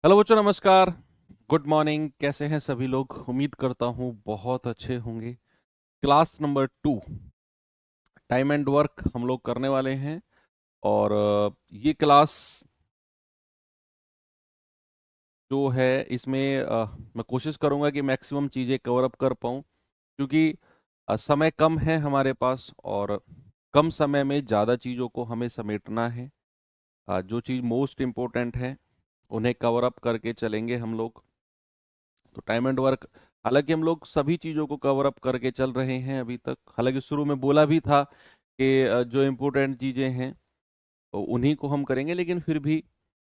Hello बच्चों, नमस्कार। Good morning. कैसे हैं सभी लोग? उम्मीद करता हूँ बहुत अच्छे होंगे। Class number 2 time and work हम लोग करने वाले हैं। और ये क्लास जो है इसमें मैं कोशिश करूंगा कि मैक्सिमम चीज़ें कवर अप कर पाऊँ, क्योंकि समय कम है हमारे पास और कम समय में ज़्यादा चीज़ों को हमें समेटना है। जो चीज़ मोस्ट इम्पोर्टेंट है उन्हें कवर अप करके चलेंगे हम लोग। तो टाइम एंड वर्क, हालांकि हम लोग सभी चीज़ों को कवर अप करके चल रहे हैं अभी तक। हालांकि शुरू में बोला भी था कि जो इम्पोर्टेंट चीज़ें हैं तो उन्हीं को हम करेंगे, लेकिन फिर भी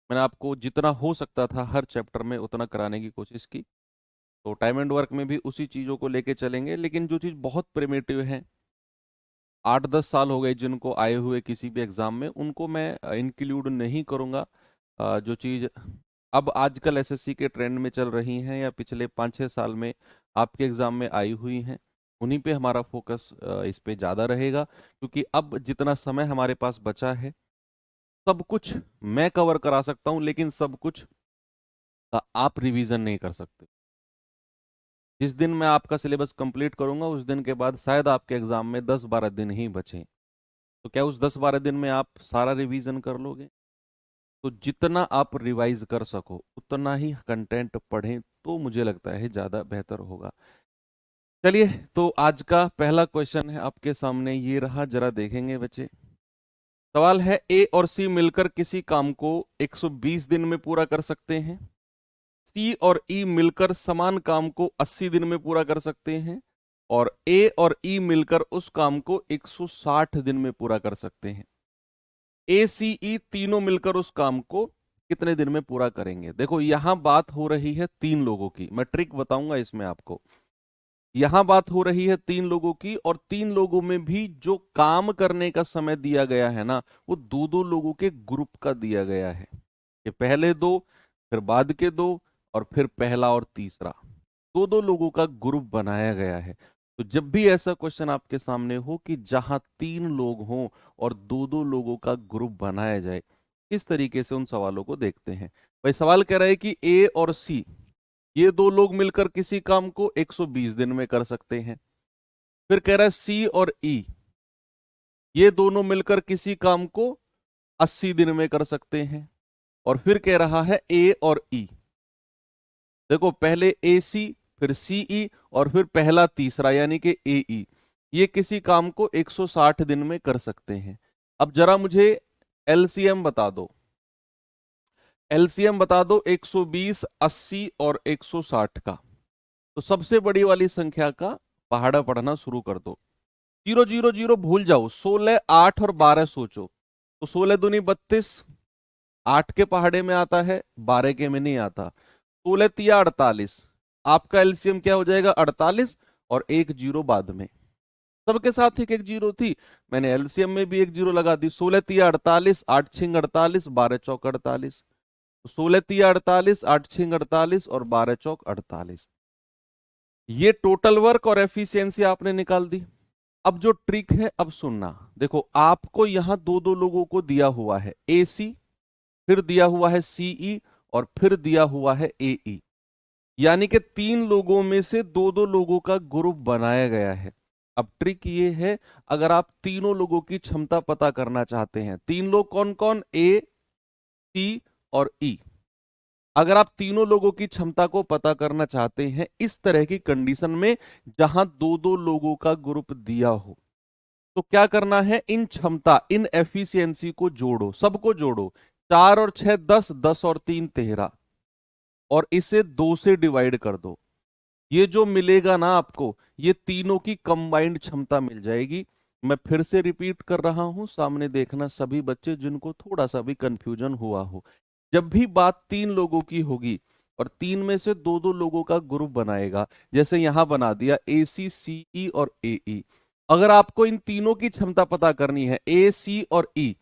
मैंने आपको जितना हो सकता था हर चैप्टर में उतना कराने की कोशिश की। तो टाइम एंड वर्क में भी उसी चीज़ों को लेके चलेंगे, लेकिन जो चीज़ बहुत प्रिमिटिव है, 8-10 साल हो गए जिनको आए हुए किसी भी एग्ज़ाम में, उनको मैं इंक्लूड नहीं करूँगा। जो चीज़ अब आजकल एसएससी के ट्रेंड में चल रही हैं या पिछले 5-6 साल में आपके एग्ज़ाम में आई हुई हैं, उन्हीं पे हमारा फोकस इस पे ज़्यादा रहेगा। क्योंकि अब जितना समय हमारे पास बचा है, सब कुछ मैं कवर करा सकता हूँ, लेकिन सब कुछ का आप रिवीजन नहीं कर सकते। जिस दिन मैं आपका सिलेबस कंप्लीट करूंगा उस दिन के बाद शायद आपके एग्जाम में 10-12 दिन ही बचे। तो क्या उस 10-12 दिन में आप सारा रिवीजन कर लोगे? तो जितना आप रिवाइज कर सको उतना ही कंटेंट पढ़ें, तो मुझे लगता है ज़्यादा बेहतर होगा। चलिए, तो आज का पहला क्वेश्चन है आपके सामने, ये रहा, जरा देखेंगे बच्चे। सवाल है, ए और सी मिलकर किसी काम को 120 दिन में पूरा कर सकते हैं। सी और ई मिलकर समान काम को 80 दिन में पूरा कर सकते हैं। और ए और ई मिलकर उस काम को 160 दिन में पूरा कर सकते हैं। ए सी ई तीनों मिलकर उस काम को कितने दिन में पूरा करेंगे? देखो, यहां बात हो रही है 3 लोगों की। मैं ट्रिक बताऊंगा इसमें आपको। यहां बात हो रही है 3 लोगों की, और 3 लोगों में भी जो काम करने का समय दिया गया है ना, वो 2-2 लोगों के ग्रुप का दिया गया है। कि पहले 2, फिर बाद के 2, और फिर पहला और तीसरा, 2-2 लोगों का ग्रुप बनाया गया है। तो जब भी ऐसा क्वेश्चन आपके सामने हो कि जहां 3 लोग हों और 2-2 लोगों का ग्रुप बनाया जाए, किस तरीके से उन सवालों को देखते हैं। भाई, सवाल कह रहा है कि ए और सी, ये 2 लोग मिलकर किसी काम को 120 दिन में कर सकते हैं। फिर कह रहा है सी और ई, ये दोनों मिलकर किसी काम को 80 दिन में कर सकते हैं। और फिर कह रहा है ए और ई, देखो, पहले ए सी, फिर सी ई, और फिर पहला तीसरा यानी कि ए ई, ये किसी काम को 160 दिन में कर सकते हैं। अब जरा मुझे एलसीएम बता दो। एलसीएम बता दो 120, 80 और 160 का। तो सबसे बड़ी वाली संख्या का पहाड़ा पढ़ना शुरू कर दो। 0 0 0 भूल जाओ, 16, 8 और 12 सोचो। तो 16 दूनी 32, 8 के पहाड़े में आता है, 12 के में नहीं आता। 16 तिया 48, आपका एलसीएम क्या हो जाएगा? 48, और एक जीरो बाद में। सबके साथ एक एक जीरो थी, मैंने एलसीएम में भी एक जीरो लगा दी। 16 तिया 48, 8 छिंग 48, 12 चौक 48। 16 तिया 48, 8 छिंग 48 और 12 चौक 48। ये टोटल वर्क और एफिशिएंसी आपने निकाल दी। अब जो ट्रिक है, अब सुनना। देखो, आपको यहां 2-2 लोगों को दिया हुआ है, ए सी, फिर दिया हुआ है सीई, और फिर दिया हुआ है एई। यानी कि 3 लोगों में से 2-2 लोगों का ग्रुप बनाया गया है। अब ट्रिक ये है, अगर आप तीनों लोगों की क्षमता पता करना चाहते हैं, 3 लोग कौन कौन? ए, सी और ई। अगर आप तीनों लोगों की क्षमता को पता करना चाहते हैं इस तरह की कंडीशन में, जहां 2-2 लोगों का ग्रुप दिया हो, तो क्या करना है? इन क्षमता, इन एफिशिएंसी को जोड़ो, सबको जोड़ो। 4 और 6 10, 10 और 3 13, और इसे 2 से डिवाइड कर दो। ये जो मिलेगा ना आपको, ये तीनों की कंबाइंड क्षमता मिल जाएगी। मैं फिर से रिपीट कर रहा हूं, सामने देखना सभी बच्चे जिनको थोड़ा सा भी कंफ्यूजन हुआ हो। जब भी बात 3 लोगों की होगी और 3 में से 2-2 लोगों का ग्रुप बनाएगा, जैसे यहां बना दिया ए सी, सी ई और ए ई। अगर आपको इन तीनों की क्षमता पता करनी है, ए सी और ई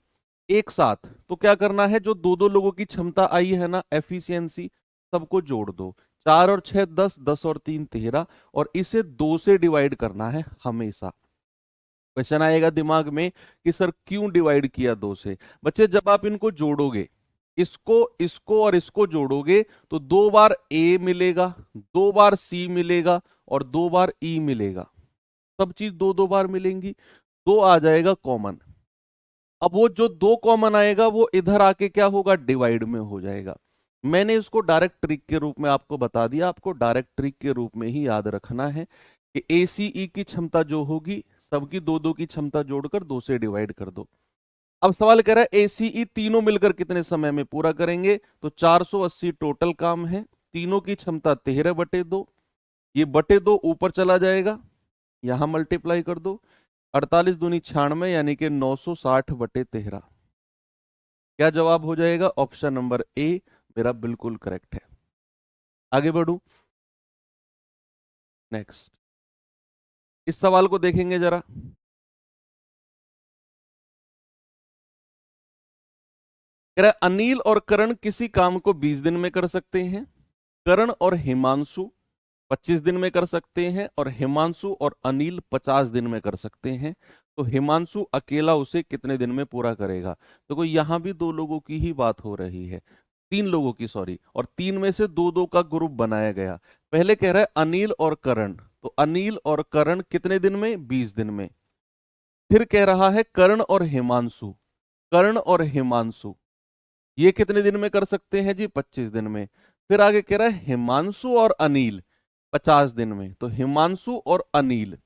एक साथ, तो क्या करना है? जो 2-2 लोगों की क्षमता आई है ना, एफिशिएंसी, सबको जोड़ दो। 4 और 6 10, 10 और 3 13, और इसे 2 से डिवाइड करना है हमेशा। क्वेश्चन आएगा दिमाग में कि सर क्यों डिवाइड किया 2 से? बच्चे, जब आप इनको जोड़ोगे, इसको इसको और इसको जोड़ोगे तो 2 बार ए मिलेगा, 2 बार सी मिलेगा और 2 बार ई मिलेगा। सब चीज दो दो बार मिलेंगी, दो आ जाएगा कॉमन। अब वो जो दो कॉमन आएगा वो इधर आके क्या होगा, डिवाइड में हो जाएगा। मैंने इसको डायरेक्ट ट्रिक के रूप में आपको बता दिया, आपको डायरेक्ट ट्रिक के रूप में ही याद रखना है कि एसीई की क्षमता जो होगी सबकी दो दो की क्षमता जोड़कर दो से डिवाइड कर दो। अब सवाल कह रहा है एसीई तीनों मिलकर कितने समय में पूरा करेंगे, तो 480 टोटल काम है, तीनों की क्षमता 13/2, ये बटे दो ऊपर चला जाएगा, यहां मल्टीप्लाई कर दो, 48 दूनी 96 यानी कि 960/13। क्या जवाब हो जाएगा, ऑप्शन नंबर ए मेरा बिल्कुल करेक्ट है। आगे बढ़ू, नेक्स्ट इस सवाल को देखेंगे जरा। कह रहा है अनिल और करण किसी काम को 20 दिन में कर सकते हैं, करण और हिमांशु 25 दिन में कर सकते हैं, और हिमांशु और अनिल 50 दिन में कर सकते हैं। तो हिमांशु अकेला उसे कितने दिन में पूरा करेगा। तो कोई यहां भी दो लोगों की ही बात हो रही है, तीन लोगों की सॉरी, और तीन में से दो दो का ग्रुप बनाया गया। पहले कह रहा है अनिल और करण, तो अनिल और करण कितने दिन में, 20 दिन में। फिर कह रहा है कर्ण और हिमांशु, कर्ण और हिमांशु ये कितने दिन में कर सकते हैं जी, 25 दिन में। फिर आगे कह रहा है हिमांशु और अनिल 50 दिन में, तो हिमांशु और अनिल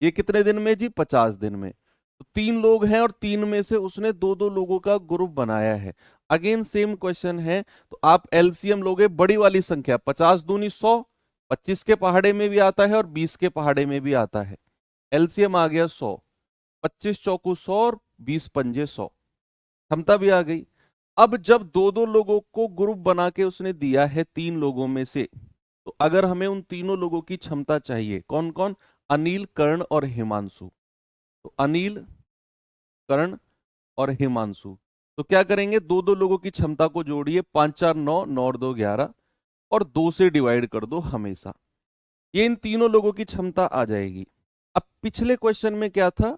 ये कितने दिन में जी, 50 दिन में। तो तीन लोग हैं और तीन में से उसने दो दो लोगों का ग्रुप बनाया है। अगेन सेम क्वेश्चन है, तो आप एलसीएम लोगे बड़ी वाली संख्या, 50 दूनी 100, 25 के पहाड़े में भी आता है और 20 के पहाड़े में भी आता है। एलसीएम आ गया 100, 25 चौकू 100 और 20 पंजे 100, क्षमता भी आ गई। अब जब दो दो लोगों को ग्रुप बना के उसने दिया है तीन लोगों में से, तो अगर हमें उन तीनों लोगों की क्षमता चाहिए, कौन कौन, अनिल कर्ण और हिमांशु, तो अनिल कर्ण और हिमांशु, तो क्या करेंगे, दो दो लोगों की क्षमता को जोड़िए, 5 4 9, 9 और 2 11, और दो से डिवाइड कर दो हमेशा, ये इन तीनों लोगों की क्षमता आ जाएगी। अब पिछले क्वेश्चन में क्या था,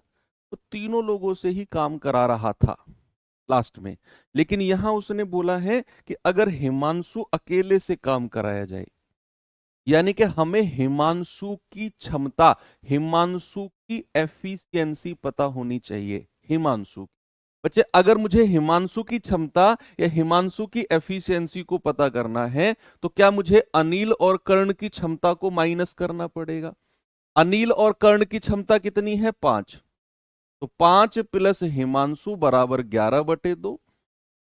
तो तीनों लोगों से ही काम करा रहा था लास्ट में, लेकिन यहां उसने बोला है कि अगर हिमांशु अकेले से काम कराया जाए, यानी कि हमें हिमांशु की क्षमता, हिमांशु की एफिशिएंसी पता होनी चाहिए। हिमांशु बच्चे, अगर मुझे हिमांशु की क्षमता या हिमांशु की एफिशिएंसी को पता करना है, तो क्या मुझे अनिल और कर्ण की क्षमता को माइनस करना पड़ेगा। अनिल और कर्ण की क्षमता कितनी है, 5, तो 5 प्लस हिमांशु बराबर 11/2।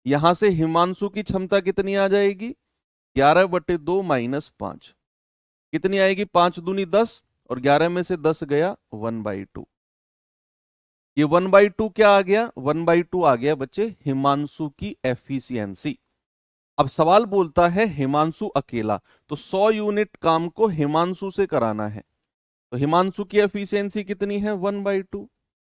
यहां से हिमांशु की क्षमता कितनी आ जाएगी, 11/2 माइनस 5 कितनी आएगी, 5 दूनी 10, और 11 में से 10 गया 1/2। ये 1/2 क्या आ गया, 1/2 आ गया बच्चे हिमांशु की एफिशिएंसी। अब सवाल बोलता है हिमांशु अकेला, तो 100 यूनिट काम को हिमांशु से कराना है, तो हिमांशु की एफिशिएंसी कितनी है, 1/2।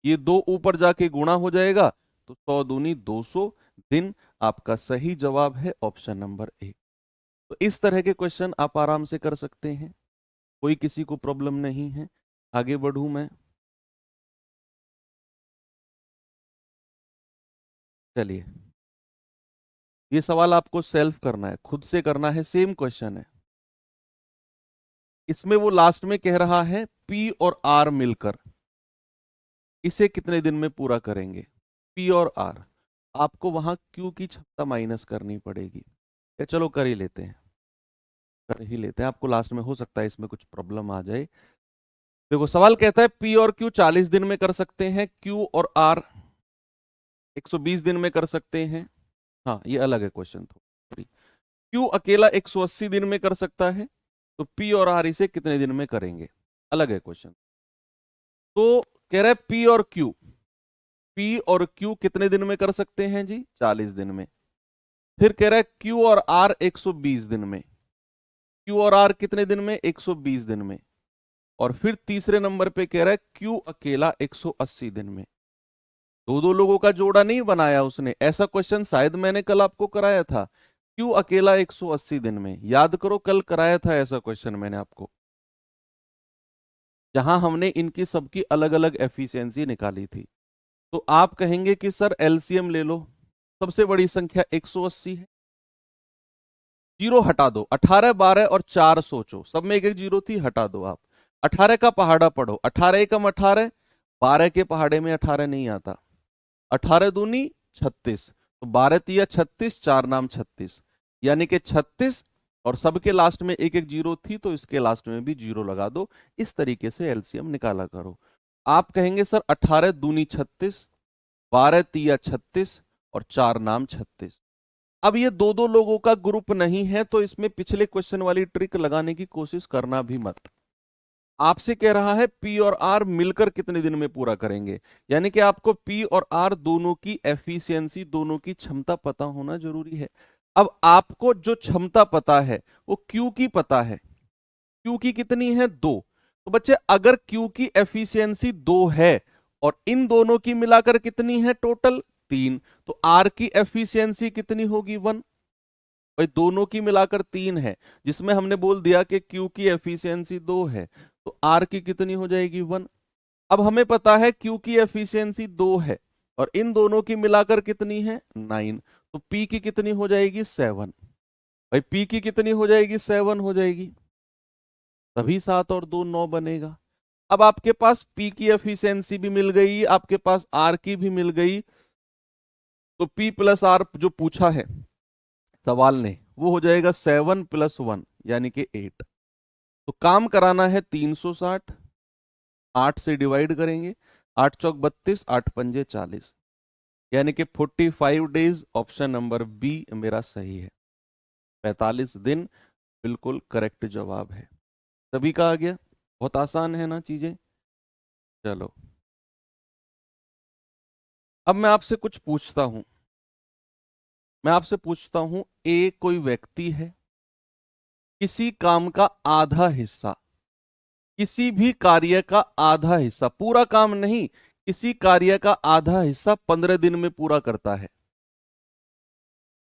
ये दो ऊपर जाके गुणा हो जाएगा, तो 100 दूनी 200 दिन। आपका सही जवाब है ऑप्शन नंबर ए। तो इस तरह के क्वेश्चन आप आराम से कर सकते हैं, कोई किसी को प्रॉब्लम नहीं है। आगे बढ़ूं मैं, चलिए ये सवाल आपको सेल्फ करना है, खुद से करना है, सेम क्वेश्चन है। इसमें वो लास्ट में कह रहा है पी और आर मिलकर इसे कितने दिन में पूरा करेंगे। पी और आर, आपको वहां क्यू की क्षमता माइनस करनी पड़ेगी, या चलो कर ही लेते हैं, कर ही लेते हैं, आपको लास्ट में हो सकता है इसमें कुछ प्रॉब्लम आ जाए। देखो सवाल कहता है पी और क्यू 40 दिन में कर सकते हैं, क्यू और आर 120 दिन में कर सकते हैं। हाँ ये अलग है क्वेश्चन थोड़ी। क्यू अकेला 180 दिन में कर सकता है, तो पी और आर इसे कितने दिन में करेंगे, अलग है क्वेश्चन। तो कह रहा है पी और क्यू कितने दिन में कर सकते हैं जी, 40 दिन में। फिर कह रहा है क्यू और आर 120 दिन में, क्यू और आर कितने दिन में, 120 दिन में। और फिर तीसरे नंबर पे कह रहा है क्यू अकेला 180 दिन में। दो दो लोगों का जोड़ा नहीं बनाया उसने, ऐसा क्वेश्चन शायद मैंने कल आपको कराया था, क्यू अकेला 180 दिन में, याद करो कल कराया था ऐसा क्वेश्चन मैंने आपको, जहां हमने इनकी सबकी अलग अलग एफिशिएंसी निकाली थी। तो आप कहेंगे कि सर एलसीएम ले लो, सबसे बड़ी संख्या 180 है। जीरो हटा दो, 18, 12 और 4 सोचो, सब में एक एक जीरो थी, हटा दो आप। 18 का पहाड़ा पढ़ो, 18 एकम 18, 12 के पहाड़े में 18 नहीं आता। 18 दूनी 36, तो 12 तिया 36, 4 नाम 36, यानी कि 36, और सबके लास्ट में एक एक जीरो थी तो इसके लास्ट में भी जीरो लगा दो। इस तरीके से एलसीएम निकाला करो। आप कहेंगे सर 18 दूनी 36, 12 तिया 36 और 4 नाम 36। अब ये दो दो लोगों का ग्रुप नहीं है तो इसमें पिछले क्वेश्चन वाली ट्रिक लगाने की कोशिश करना भी मत। आपसे कह रहा है पी और आर मिलकर कितने दिन में पूरा करेंगे, यानी कि आपको पी और आर दोनों की एफिशिएंसी, दोनों की क्षमता पता होना जरूरी है। अब आपको जो क्षमता पता है वो क्यू की पता है। क्यू की कितनी है? 2। तो बच्चे अगर क्यू की एफिशिएंसी 2 है और इन दोनों की मिलाकर कितनी है टोटल? 3, तो आर की एफिशिएंसी कितनी होगी? 1। भाई दोनों की मिलाकर 3 है, जिसमें हमने बोल दिया कि क्यू की एफिशिएंसी 2 है, तो आर की कितनी हो जाएगी? 1। अब हमें पता है क्यू की एफिशिएंसी 2 है और इन दोनों की मिलाकर कितनी है? 9, तो पी की कितनी हो जाएगी? 7। भाई पी की कितनी हो जाएगी? 7 हो जाएगी, तभी 7 और 2 9 बनेगा। अब आपके पास पी की एफिशिएंसी भी मिल गई, आपके पास आर की भी मिल गई, तो पी प्लस आर जो पूछा है सवाल ने वो हो जाएगा 7 + 1 यानी कि 8। तो काम कराना है 360, 8 से डिवाइड करेंगे, 8 चौक 32, 8 पंजे 40, यानी कि 45 डेज। ऑप्शन नंबर बी मेरा सही है, 45 दिन बिल्कुल करेक्ट जवाब है। सभी का आ गया? बहुत आसान है ना चीजें। चलो अब मैं आपसे कुछ पूछता हूं। मैं आपसे पूछता हूं, ए कोई व्यक्ति है, किसी काम का आधा हिस्सा, किसी भी कार्य का आधा हिस्सा, पूरा काम नहीं, किसी कार्य का आधा हिस्सा 15 दिन में पूरा करता है।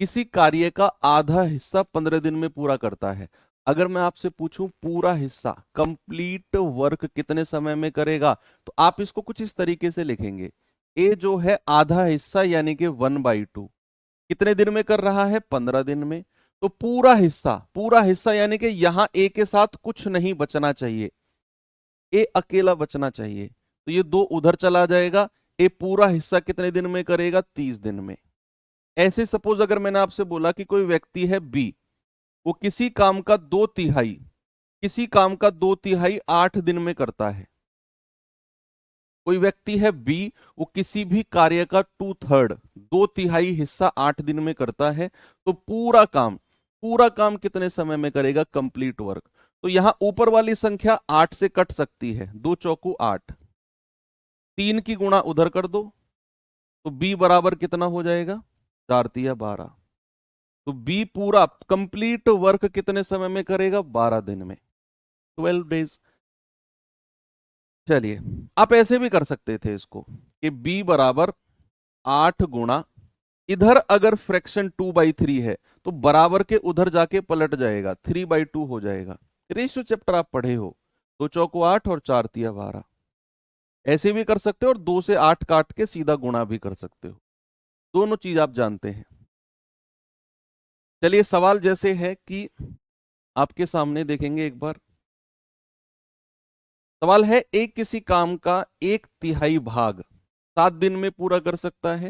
किसी कार्य का आधा हिस्सा 15 दिन में पूरा करता है। अगर मैं आपसे पूछूं पूरा हिस्सा, कंप्लीट वर्क कितने समय में करेगा, तो आप इसको कुछ इस तरीके से लिखेंगे। ए जो है आधा हिस्सा यानी कि 1/2 कितने दिन में कर रहा है? 15 दिन में। तो पूरा हिस्सा, पूरा हिस्सा यानी कि यहां ए के साथ कुछ नहीं बचना चाहिए, ए अकेला बचना चाहिए, तो ये 2 उधर चला जाएगा। ए पूरा हिस्सा कितने दिन में करेगा? 30 दिन में। ऐसे सपोज अगर मैंने आपसे बोला कि कोई व्यक्ति है बी, वो किसी काम का 2/3, किसी काम का 2/3 8 दिन में करता है। कोई व्यक्ति है बी, वो किसी भी कार्य का 2/3, 2/3 हिस्सा 8 दिन में करता है, तो पूरा काम, पूरा काम कितने समय में करेगा? Complete work. तो यहां ऊपर वाली संख्या 8 से कट सकती है, 2 चौकू 8, 3 की गुणा उधर कर दो, तो बी बराबर कितना हो जाएगा? 4 तिया 12। तो बी पूरा कंप्लीट वर्क कितने समय में करेगा? 12 दिन में, 12 डेज। चलिए आप ऐसे भी कर सकते थे इसको कि b बराबर 8 गुणा, इधर अगर फ्रैक्शन 2/3 है तो बराबर के उधर जाके पलट जाएगा, 3/2 हो जाएगा। रेशियो चैप्टर आप पढ़े हो, 2 चौको 8 और 4 तिया 12। ऐसे भी कर सकते हो और 2 से 8 काट के सीधा गुणा भी कर सकते हो, दोनों चीज आप जानते हैं। चलिए सवाल जैसे है कि आपके सामने देखेंगे एक बार। सवाल है, एक किसी काम का 1/3 भाग 7 दिन में पूरा कर सकता है,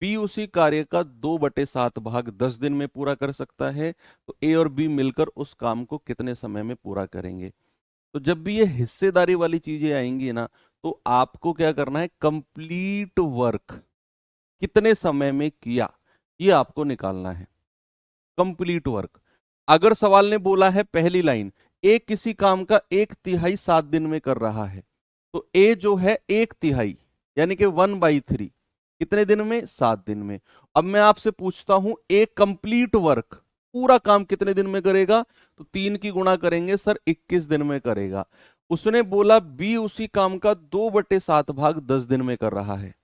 बी उसी कार्य का 2/7 भाग 10 दिन में पूरा कर सकता है, तो ए और बी मिलकर उस काम को कितने समय में पूरा करेंगे। तो जब भी ये हिस्सेदारी वाली चीजें आएंगी ना, तो आपको क्या करना है? कंप्लीट वर्क कितने समय में किया, ये आपको निकालना है। कंप्लीट वर्क, अगर सवाल ने बोला है पहली लाइन, ए किसी काम का 1/3 7 दिन में कर रहा है, तो ए जो है 1/3 यानी कि 1/3 कितने दिन में? 7 दिन में। अब मैं आपसे पूछता हूं ए कंप्लीट वर्क पूरा काम कितने दिन में करेगा, तो 3 की गुणा करेंगे सर, 21 दिन में करेगा। उसने बोला बी उसी काम का 2/7 भाग 10 दिन में कर रहा है,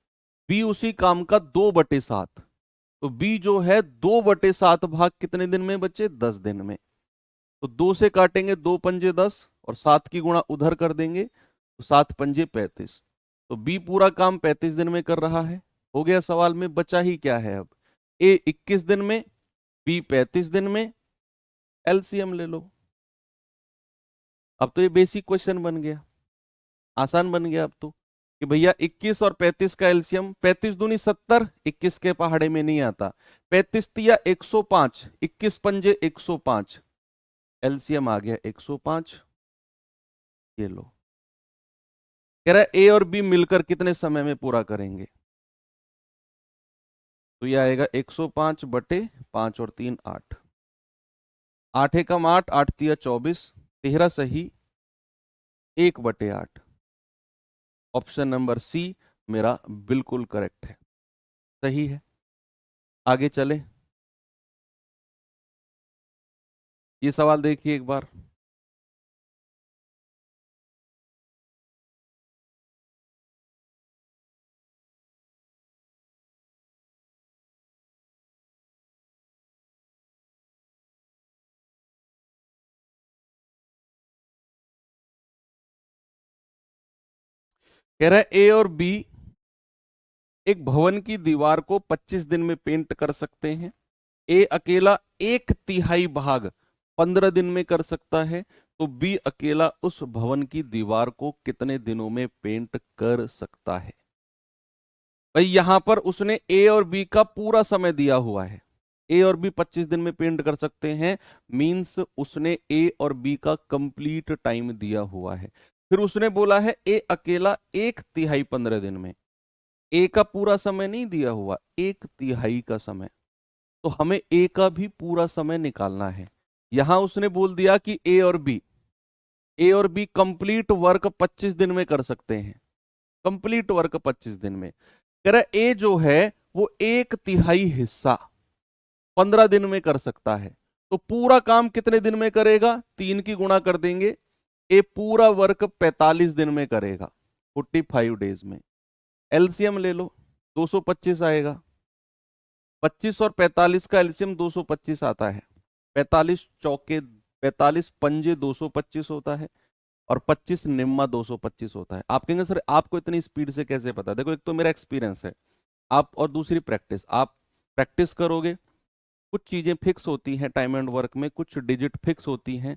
बी उसी काम का 2/7, तो बी जो है 2/7 भाग कितने दिन में बच्चे? 10 दिन में। तो 2 से काटेंगे, 2 पंजे 10 और 7 की गुणा उधर कर देंगे, तो 7 पंजे 35, तो बी पूरा काम 35 दिन में कर रहा है। हो गया, सवाल में बचा ही क्या है अब? ए 21 दिन में, बी 35 दिन में, एलसीएम ले लो। अब तो ये बेसिक क्वेश्चन बन गया, आसान बन गया अब तो, कि भैया 21 और 35 का एलसीएम, 35 दूनी 70, 21 के पहाड़े में नहीं आता, 35 तिया 105, 21 पंजे 105, एलसीएम आ गया 105। ये लो, कह रहा है ए और बी मिलकर कितने समय में पूरा करेंगे, तो ये आएगा 105 बटे 5 और 3 8, 8 एकम 8, 8 तिया 24, 13 सही 1 बटे 8। ऑप्शन नंबर सी मेरा बिल्कुल करेक्ट है, सही है। आगे चले, ये सवाल देखिए एक बार। कह रहा है ए और बी एक भवन की दीवार को 25 दिन में पेंट कर सकते हैं। ए अकेला 1/3 भाग 15 दिन में कर सकता है, तो बी अकेला उस भवन की दीवार को कितने दिनों में पेंट कर सकता है। भाई यहां पर उसने ए और बी का पूरा समय दिया हुआ है, ए और बी 25 दिन में पेंट कर सकते हैं, मींस उसने ए और बी का कंप्लीट टाइम दिया हुआ है। फिर उसने बोला है ए अकेला 1/3 15 दिन में, ए का पूरा समय नहीं दिया हुआ, 1/3 का समय, तो हमें ए का भी पूरा समय निकालना है। यहां उसने बोल दिया कि ए और बी कंप्लीट वर्क 25 दिन में कर सकते हैं, कंप्लीट वर्क 25 दिन में। कह रहा ए जो है वो 1/3 हिस्सा 15 दिन में कर सकता है, तो पूरा काम कितने दिन में करेगा, 3 की गुणा कर देंगे, ए पूरा वर्क 45 दिन में करेगा, 45 डेज में। एलसीएम ले लो, 225 आएगा, 25 और 45 का एलसीएम 225 आता है, 45 चौके 45 पंजे 225 होता है, और 25 निम्मा 225 होता है। आप कहेंगे सर आपको इतनी स्पीड से कैसे पता, देखो एक तो मेरा एक्सपीरियंस है, आप और दूसरी प्रैक्टिस, आप प्रैक्टिस करोगे, कुछ चीजें फिक्स होती हैं टाइम एंड वर्क में, कुछ डिजिट फिक्स होती हैं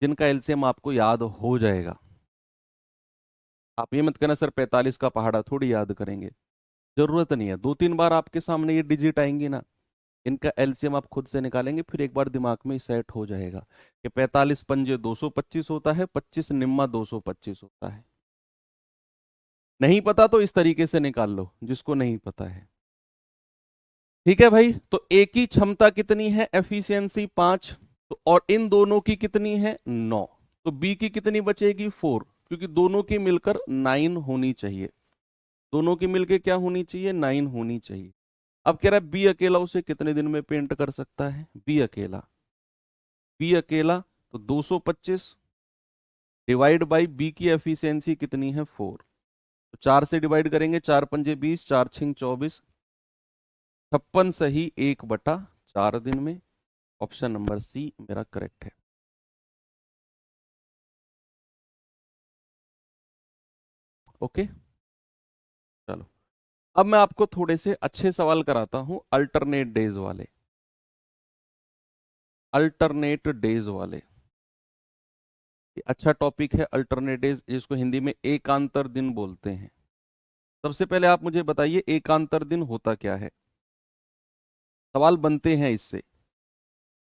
जिनका एलसीएम आपको याद हो जाएगा। आप ये मत कहना सर 45 का पहाड़ा थोड़ी याद करेंगे, जरूरत नहीं है, 2-3 बार आपके सामने ये डिजिट आएंगी ना, इनका एलसीएम आप खुद से निकालेंगे, फिर एक बार दिमाग में सेट हो जाएगा कि 45 पंजे 225 होता है, 25 निम्मा 225 होता है। नहीं पता तो इस तरीके से निकाल लो, जिसको नहीं पता है। ठीक है भाई, तो ए की क्षमता कितनी है, एफिशिएंसी 5, तो और इन दोनों की कितनी है 9, तो बी की कितनी बचेगी 4, क्योंकि दोनों की मिलकर 9 होनी चाहिए, दोनों की मिलकर क्या होनी चाहिए 9 होनी चाहिए। अब कह रहा है बी अकेला उसे कितने दिन में पेंट कर सकता है, बी अकेला तो 225 डिवाइड बाई बी की एफिशिएंसी कितनी है 4, तो 4 से डिवाइड करेंगे, 4 पंजे 20, 4 छिंग 24, 56 सही 1/4 दिन में। ऑप्शन नंबर सी मेरा करेक्ट है। ओके चलो, अब मैं आपको थोड़े से अच्छे सवाल कराता हूं, अल्टरनेट डेज वाले, अल्टरनेट डेज वाले। ये अच्छा टॉपिक है अल्टरनेट डेज, जिसको हिंदी में एकांतर दिन बोलते हैं। सबसे पहले आप मुझे बताइए एकांतर दिन होता क्या है, सवाल बनते हैं इससे।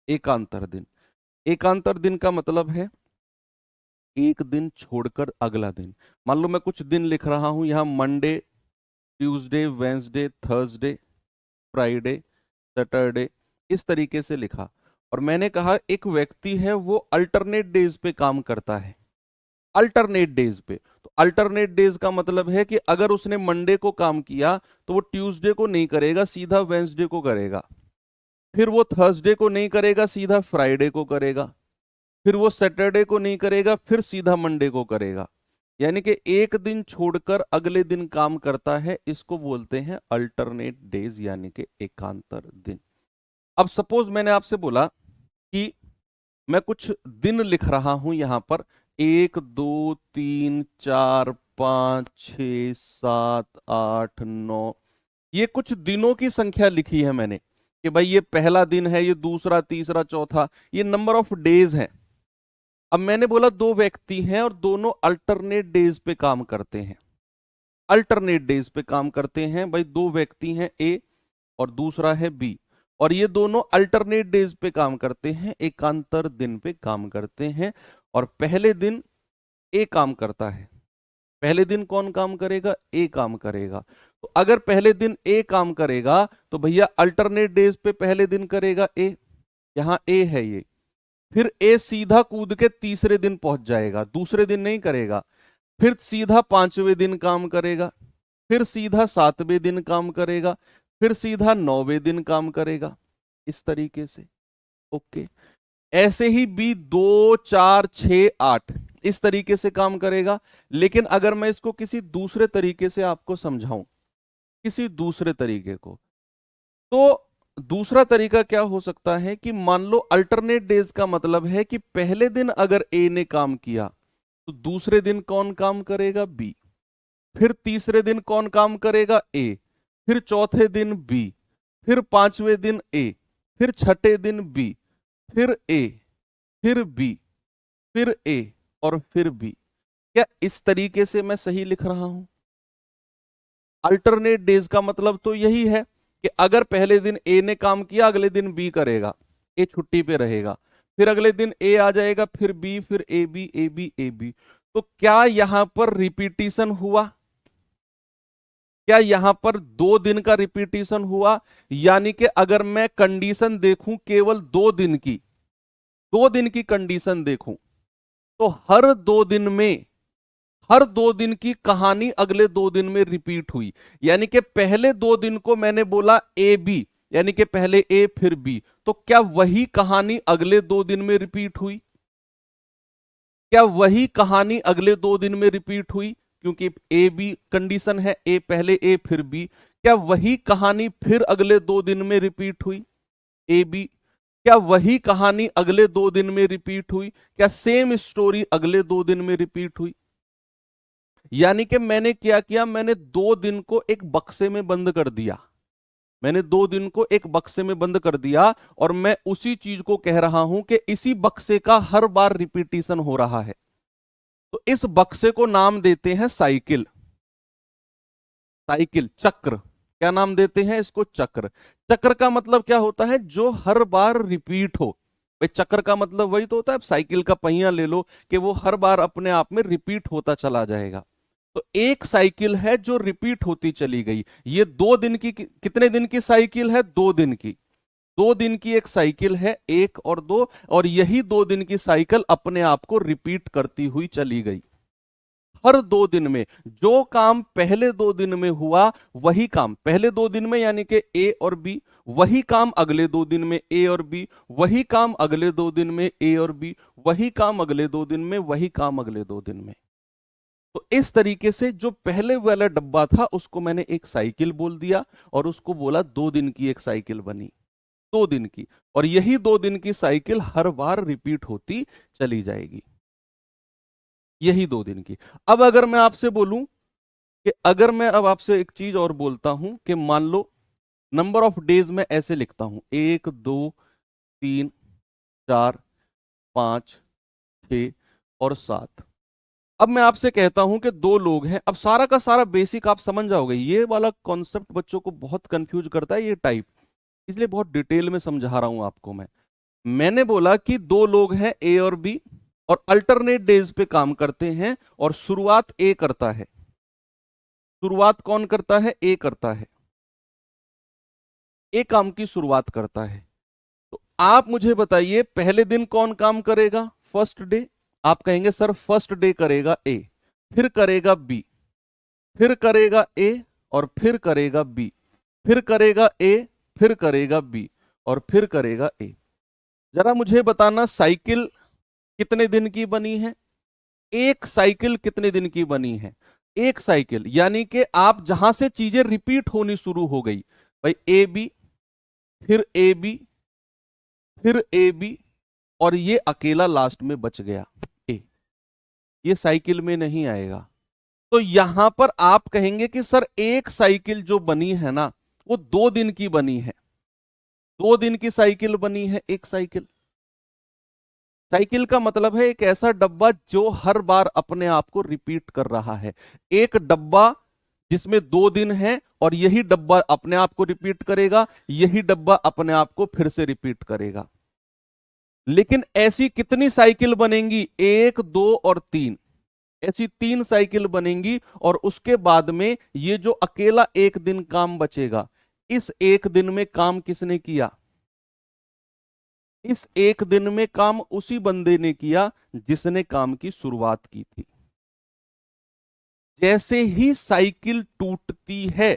एकांतर दिन, एकांतर दिन का मतलब है एक दिन छोड़कर अगला दिन। मान लो मैं कुछ दिन लिख रहा हूं यहां, Monday, Tuesday, Wednesday, Thursday, Friday, Saturday, इस तरीके से लिखा, और मैंने कहा एक व्यक्ति है वो अल्टरनेट डेज पे काम करता है, अल्टरनेट डेज पे। तो अल्टरनेट डेज का मतलब है कि अगर उसने मंडे को काम किया तो वो ट्यूसडे को नहीं करेगा, सीधा वेंसडे को करेगा, फिर वो थर्सडे को नहीं करेगा, सीधा फ्राइडे को करेगा, फिर वो सैटरडे को नहीं करेगा, फिर सीधा मंडे को करेगा, यानी कि एक दिन छोड़कर अगले दिन काम करता है, इसको बोलते हैं अल्टरनेट डेज, यानी कि एकांतर दिन। अब सपोज मैंने आपसे बोला कि मैं कुछ दिन लिख रहा हूं यहां पर, 1 2 3 4 5 6 7 8 9, ये कुछ दिनों की संख्या लिखी है मैंने, कि भाई ये पहला दिन है, ये दूसरा, तीसरा, चौथा, ये नंबर ऑफ डेज है। अब मैंने बोला दो व्यक्ति हैं और दोनों अल्टरनेट डेज पे काम करते हैं। अल्टरनेट डेज पे काम करते हैं भाई, दो व्यक्ति हैं, ए और दूसरा है बी, और ये दोनों अल्टरनेट डेज पे काम करते हैं, एकांतर दिन पे काम करते हैं। और पहले दिन ए काम करता है। पहले दिन कौन काम करेगा? ए काम करेगा। तो अगर पहले दिन ए काम करेगा तो भैया अल्टरनेट डेज पे पहले दिन करेगा ए, यहां ए है ये। फिर ए सीधा कूद के तीसरे दिन पहुंच जाएगा, दूसरे दिन नहीं करेगा। फिर सीधा पांचवें दिन काम करेगा, फिर सीधा सातवें दिन काम करेगा, फिर सीधा नौवें दिन काम करेगा, इस तरीके से। ओके, ऐसे ही बी 2, 4, 6, 8 इस तरीके से काम करेगा। लेकिन अगर मैं इसको किसी दूसरे तरीके से आपको समझाऊं, किसी दूसरे तरीके को, तो दूसरा तरीका क्या हो सकता है कि मान लो अल्टरनेट डेज का मतलब है कि पहले दिन अगर ए ने काम किया तो दूसरे दिन कौन काम करेगा? बी। फिर तीसरे दिन कौन काम करेगा? ए। फिर चौथे दिन बी। फिर पांचवें दिन ए। फिर छठे दिन बी। फिर ए। फिर बी। फिर ए और फिर बी। क्या इस तरीके से मैं सही लिख रहा हूं? अल्टरनेट डेज का मतलब तो यही है कि अगर पहले दिन ए ने काम किया, अगले दिन बी करेगा, ए छुट्टी पे रहेगा, फिर अगले दिन ए आ जाएगा, फिर बी, फिर A B, A B, A B. तो क्या यहां पर रिपीटिशन हुआ? क्या यहां पर 2 दिन का रिपीटिशन हुआ? यानी कि अगर मैं कंडीशन देखूं केवल 2 दिन की, 2 दिन की कंडीशन देखूं, तो हर 2 दिन की कहानी अगले 2 दिन में रिपीट हुई। यानी कि पहले 2 दिन को मैंने बोला ए बी, यानी कि पहले ए फिर बी, तो क्या वही कहानी अगले 2 दिन में रिपीट हुई? क्या वही कहानी अगले 2 दिन में रिपीट हुई? क्योंकि ए बी कंडीशन है, ए पहले ए फिर बी। क्या वही कहानी फिर अगले 2 दिन में रिपीट हुई? A B. क्या वही कहानी अगले 2 दिन में रिपीट हुई? क्या सेम स्टोरी अगले 2 दिन में रिपीट हुई? यानी कि मैंने क्या किया, मैंने 2 दिन को एक बक्से में बंद कर दिया। मैंने 2 दिन को एक बक्से में बंद कर दिया और मैं उसी चीज को कह रहा हूं कि इसी बक्से का हर बार रिपीटिशन हो रहा है। तो इस बक्से को नाम देते हैं साइकिल। साइकिल, चक्र। क्या नाम देते हैं इसको? चक्र। चक्र का मतलब क्या होता है? जो हर बार रिपीट हो। भाई चक्र का मतलब वही तो होता है, साइकिल का पहिया ले लो कि वो हर बार अपने आप में रिपीट होता चला जाएगा। तो एक साइकिल है जो रिपीट होती चली गई। ये 2 दिन की, कितने दिन की साइकिल है? 2 दिन की। 2 दिन की एक साइकिल है, 1 और 2, और यही 2 दिन की साइकिल अपने आप को रिपीट करती हुई चली गई। हर 2 दिन में जो काम पहले 2 दिन में हुआ, वही काम पहले 2 दिन में, यानी कि ए और बी, वही काम अगले 2 दिन में ए और बी, वही काम अगले 2 दिन में ए और बी, वही काम अगले 2 दिन में, वही काम अगले 2 दिन में। तो इस तरीके से जो पहले वाला डब्बा था उसको मैंने एक साइकिल बोल दिया और उसको बोला 2 दिन की एक साइकिल बनी। 2 दिन की, और यही 2 दिन की साइकिल हर बार रिपीट होती चली जाएगी। यही 2 दिन की। अब अगर मैं आपसे बोलूं कि अगर मैं अब आपसे एक चीज और बोलता हूं कि मान लो नंबर ऑफ डेज में ऐसे लिखता हूं, 1, 2, 3, 4, 5, 6 और 7। अब मैं आपसे कहता हूं कि 2 लोग हैं। अब सारा का सारा बेसिक आप समझ जाओगे। ये वाला कॉन्सेप्ट बच्चों को बहुत कंफ्यूज करता है, ये टाइप, इसलिए बहुत डिटेल में समझा रहा हूं आपको मैं। मैंने बोला कि 2 लोग हैं, ए और बी, और अल्टरनेट डेज पे काम करते हैं, और शुरुआत ए करता है। शुरुआत कौन करता है? ए करता है। ए काम की शुरुआत करता है। तो आप मुझे बताइए पहले दिन कौन काम करेगा? First day. आप कहेंगे सर फर्स्ट डे करेगा ए, फिर करेगा बी, फिर करेगा ए, और फिर करेगा बी, फिर करेगा ए, फिर करेगा बी, और फिर करेगा ए। जरा मुझे बताना साइकिल कितने दिन की बनी है? एक साइकिल कितने दिन की बनी है? एक साइकिल, यानी कि आप जहां से चीजें रिपीट होनी शुरू हो गई, भाई ए बी, फिर ए बी, फिर ए बी, और ये अकेला लास्ट में बच गया ए, ये साइकिल में नहीं आएगा। तो यहां पर आप कहेंगे कि सर एक साइकिल जो बनी है ना, वो 2 दिन की बनी है। 2 दिन की साइकिल बनी है एक साइकिल। साइकिल का मतलब है एक ऐसा डब्बा जो हर बार अपने आप को रिपीट कर रहा है। एक डब्बा जिसमें 2 दिन है और यही डब्बा अपने आप को रिपीट करेगा, यही डब्बा अपने आप को फिर से रिपीट करेगा। लेकिन ऐसी कितनी साइकिल बनेंगी? 1, 2 और 3। ऐसी 3 साइकिल बनेंगी और उसके बाद में ये जो अकेला एक दिन काम बचेगा, इस एक दिन में काम किसने किया? इस एक दिन में काम उसी बंदे ने किया जिसने काम की शुरुआत की थी। जैसे ही साइकिल टूटती है,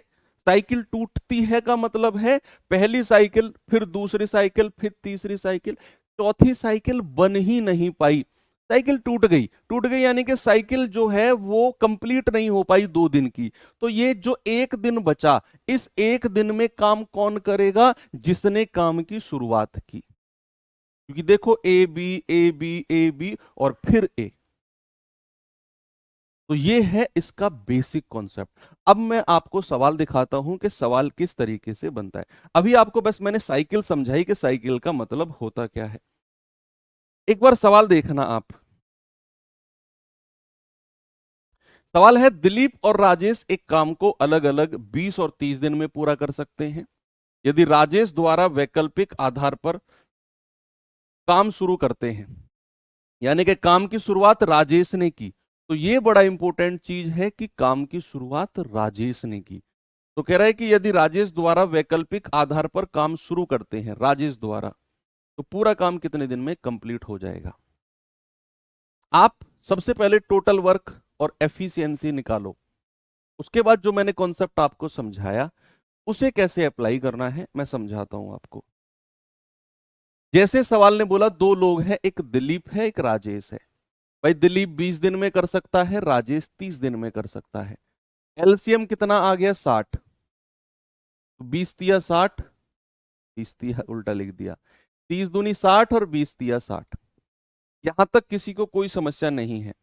साइकिल टूटती है का मतलब है पहली साइकिल, फिर दूसरी साइकिल, फिर तीसरी साइकिल, चौथी साइकिल बन ही नहीं पाई। साइकिल टूट गई, टूट गई यानी कि साइकिल जो है वो कंप्लीट नहीं हो पाई 2 दिन की। तो ये जो एक दिन बचा, इस एक दिन में काम कौन करेगा? जिसने काम की शुरुआत की। क्योंकि देखो A B A B A B और फिर ए। तो ये है इसका बेसिक कॉन्सेप्ट। अब मैं आपको सवाल दिखाता हूं कि सवाल किस तरीके से बनता है। अभी आपको बस मैंने साइकिल समझाई कि साइकिल का मतलब होता क्या है। एक बार सवाल देखना आप। सवाल है, दिलीप और राजेश एक काम को अलग अलग 20 और 30 दिन में पूरा कर सकते हैं। यदि राजेश द्वारा वैकल्पिक आधार पर काम शुरू करते हैं, यानी कि काम की शुरुआत राजेश ने की, तो ये बड़ा इंपॉर्टेंट चीज है कि काम की शुरुआत राजेश ने की। तो कह रहा है कि यदि राजेश द्वारा वैकल्पिक आधार पर काम शुरू करते हैं, राजेश द्वारा, तो पूरा काम कितने दिन में कंप्लीट हो जाएगा? आप सबसे पहले टोटल वर्क और एफिशिएंसी निकालो। उसके बाद जो मैंने कॉन्सेप्ट आपको समझाया उसे कैसे अप्लाई करना है मैं समझाता हूं आपको। जैसे सवाल ने बोला 2 लोग हैं, एक दिलीप है एक राजेश है। भाई दिलीप 20 दिन में कर सकता है, राजेश 30 दिन में कर सकता है। एलसीएम कितना आ गया? 60। 20 तिया 60, 20 तिया उल्टा लिख दिया, 30 दूनी 60 और 20 तिया 60। यहां तक किसी को कोई समस्या नहीं है।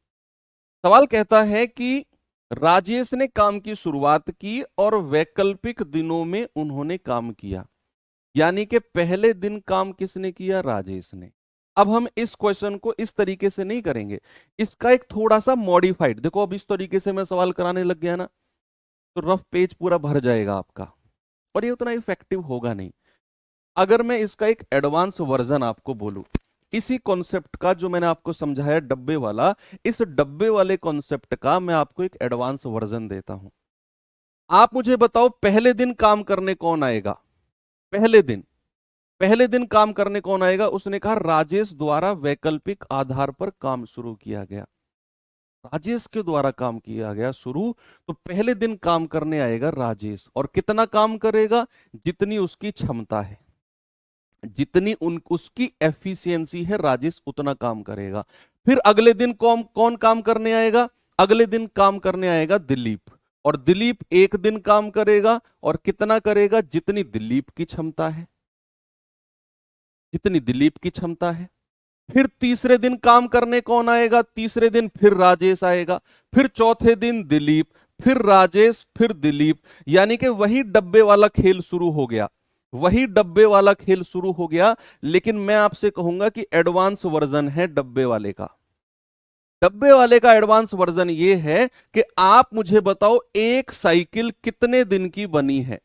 सवाल कहता है कि राजेश ने काम की शुरुआत की और वैकल्पिक दिनों में उन्होंने काम किया, यानी कि पहले दिन काम किसने किया? राजेश ने। अब हम इस क्वेश्चन को इस तरीके से नहीं करेंगे, इसका एक थोड़ा सा मॉडिफाइड। देखो अब इस तरीके से मैं सवाल कराने लग गया ना, तो रफ पेज पूरा भर जाएगा आपका और ये उतना इफेक्टिव होगा नहीं। अगर मैं इसका एक एडवांस वर्जन आपको बोलूं, इसी कॉन्सेप्ट का जो मैंने आपको समझाया डब्बे वाला, इस डब्बे वाले कॉन्सेप्ट का मैं आपको एक एडवांस वर्जन देता हूं। आप मुझे बताओ पहले दिन काम करने कौन आएगा? पहले दिन, पहले दिन काम करने कौन आएगा? उसने कहा राजेश द्वारा वैकल्पिक आधार पर काम शुरू किया गया। राजेश के द्वारा काम किया गया शुरू, तो पहले दिन काम करने आएगा राजेश। और कितना काम करेगा? जितनी उसकी क्षमता है, जितनी उसकी एफिशिएंसी है, राजेश उतना काम करेगा। फिर अगले दिन कौन कौन काम करने आएगा? अगले दिन काम करने आएगा दिलीप। और दिलीप एक दिन काम करेगा और कितना करेगा? जितनी दिलीप की क्षमता है, जितनी दिलीप की क्षमता है। फिर तीसरे दिन काम करने कौन आएगा? तीसरे दिन फिर राजेश आएगा। फिर चौथे दिन दिलीप, फिर राजेश, फिर दिलीप। यानी कि वही डब्बे वाला खेल शुरू हो गया, वही डब्बे वाला खेल शुरू हो गया। लेकिन मैं आपसे कहूंगा कि एडवांस वर्जन है डब्बे वाले का। डब्बे वाले का एडवांस वर्जन ये है कि आप मुझे बताओ एक साइकिल कितने दिन की बनी है?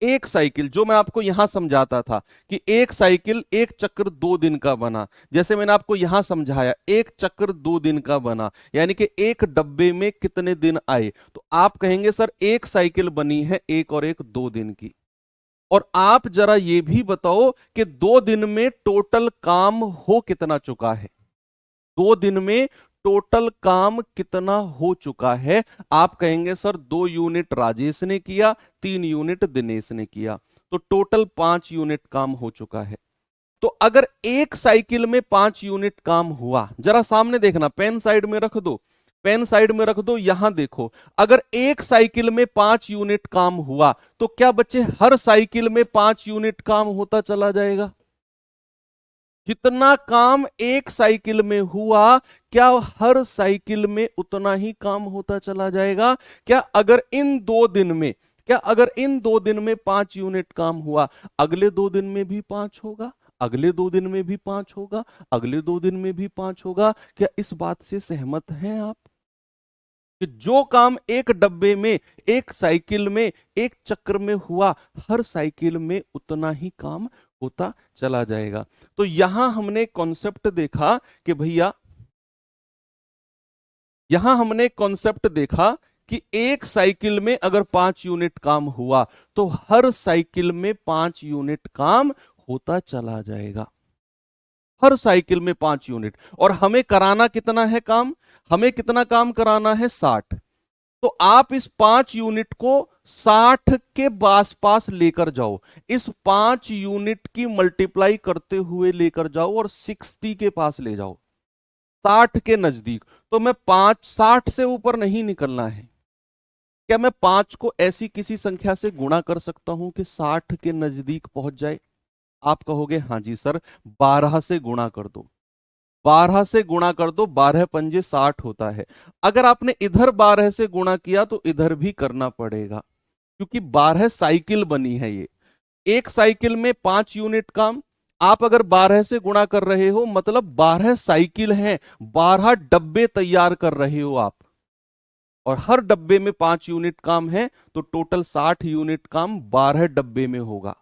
एक साइकिल, जो मैं आपको यहां समझाता था कि एक साइकिल, एक चक्र 2 दिन का बना, जैसे मैंने आपको यहां समझाया एक चक्र 2 दिन का बना, यानी कि एक डब्बे में कितने दिन आए? तो आप कहेंगे सर एक साइकिल बनी है एक और एक 2 दिन की। और आप जरा ये भी बताओ कि 2 दिन में टोटल काम हो कितना चुका है? 2 दिन में टोटल काम कितना हो चुका है? आप कहेंगे सर 2 यूनिट राजेश ने किया, 3 यूनिट दिनेश ने किया, तो टोटल 5 यूनिट काम हो चुका है। तो अगर एक साइकिल में 5 यूनिट काम हुआ, जरा सामने देखना, पेन साइड में रख दो, पेन साइड में रख दो, यहां देखो। अगर एक साइकिल में 5 यूनिट काम हुआ तो क्या बच्चे हर साइकिल में 5 यूनिट काम होता चला जाएगा? जितना काम एक साइकिल में हुआ, क्या हर साइकिल में उतना ही काम होता चला जाएगा? क्या अगर इन 2 दिन में क्या अगर इन 2 दिन में 5 यूनिट काम हुआ, अगले 2 दिन में भी 5 होगा, अगले 2 दिन में भी 5 होगा, अगले 2 दिन में भी 5 होगा? क्या इस बात से सहमत हैं आप कि जो काम एक डब्बे में, एक साइकिल में, एक चक्र में हुआ, हर साइकिल में उतना ही काम होता चला जाएगा? तो यहां हमने कॉन्सेप्ट देखा कि भैया, यहां हमने कॉन्सेप्ट देखा कि एक साइकिल में अगर 5 यूनिट काम हुआ तो हर साइकिल में 5 यूनिट काम होता चला जाएगा, हर साइकिल में 5 यूनिट। और हमें कराना कितना है काम? हमें कितना काम कराना है? 60। तो आप इस 5 यूनिट को 60 के आसपास लेकर जाओ, इस 5 यूनिट की मल्टीप्लाई करते हुए लेकर जाओ और 60 के पास ले जाओ, 60 के नजदीक। तो मैं 60 से ऊपर नहीं निकलना है। क्या मैं 5 को ऐसी किसी संख्या से गुणा कर सकता हूं कि 60 के नजदीक पहुंच जाए? आप कहोगे हाँ जी सर, 12 से गुणा कर दो, 12 से गुणा कर दो, 12 पंजे 60 होता है। अगर आपने इधर 12 से गुणा किया तो इधर भी करना पड़ेगा, क्योंकि 12 साइकिल बनी है ये। एक साइकिल में 5 यूनिट काम, आप अगर 12 से गुणा कर रहे हो मतलब 12 साइकिल हैं, 12 डब्बे तैयार कर रहे हो आप, और हर डब्बे में 5 यूनिट काम है, तो टोटल 60 यूनिट काम 12 डब्बे में होगा।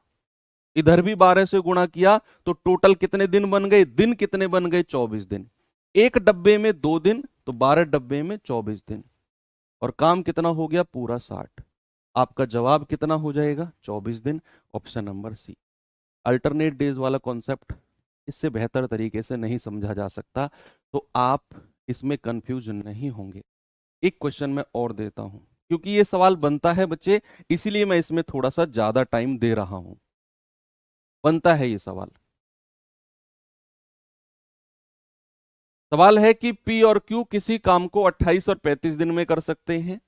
इधर भी 12 से गुणा किया तो टोटल कितने दिन बन गए? दिन कितने बन गए? 24 दिन। एक डब्बे में 2 दिन, तो 12 डब्बे में 24 दिन, और काम कितना हो गया? पूरा 60। आपका जवाब कितना हो जाएगा? 24 दिन। Option number C. Alternate days वाला कॉन्सेप्ट इससे बेहतर तरीके से नहीं समझा जा सकता, तो आप इसमें कंफ्यूज नहीं होंगे। एक क्वेश्चन मैं और देता हूं, क्योंकि ये सवाल बनता है बच्चे, इसीलिए मैं इसमें थोड़ा सा ज्यादा टाइम दे रहा हूं। बनता है ये सवाल। सवाल है कि पी और क्यू किसी काम को 28 और 35 दिन में कर सकते हैं।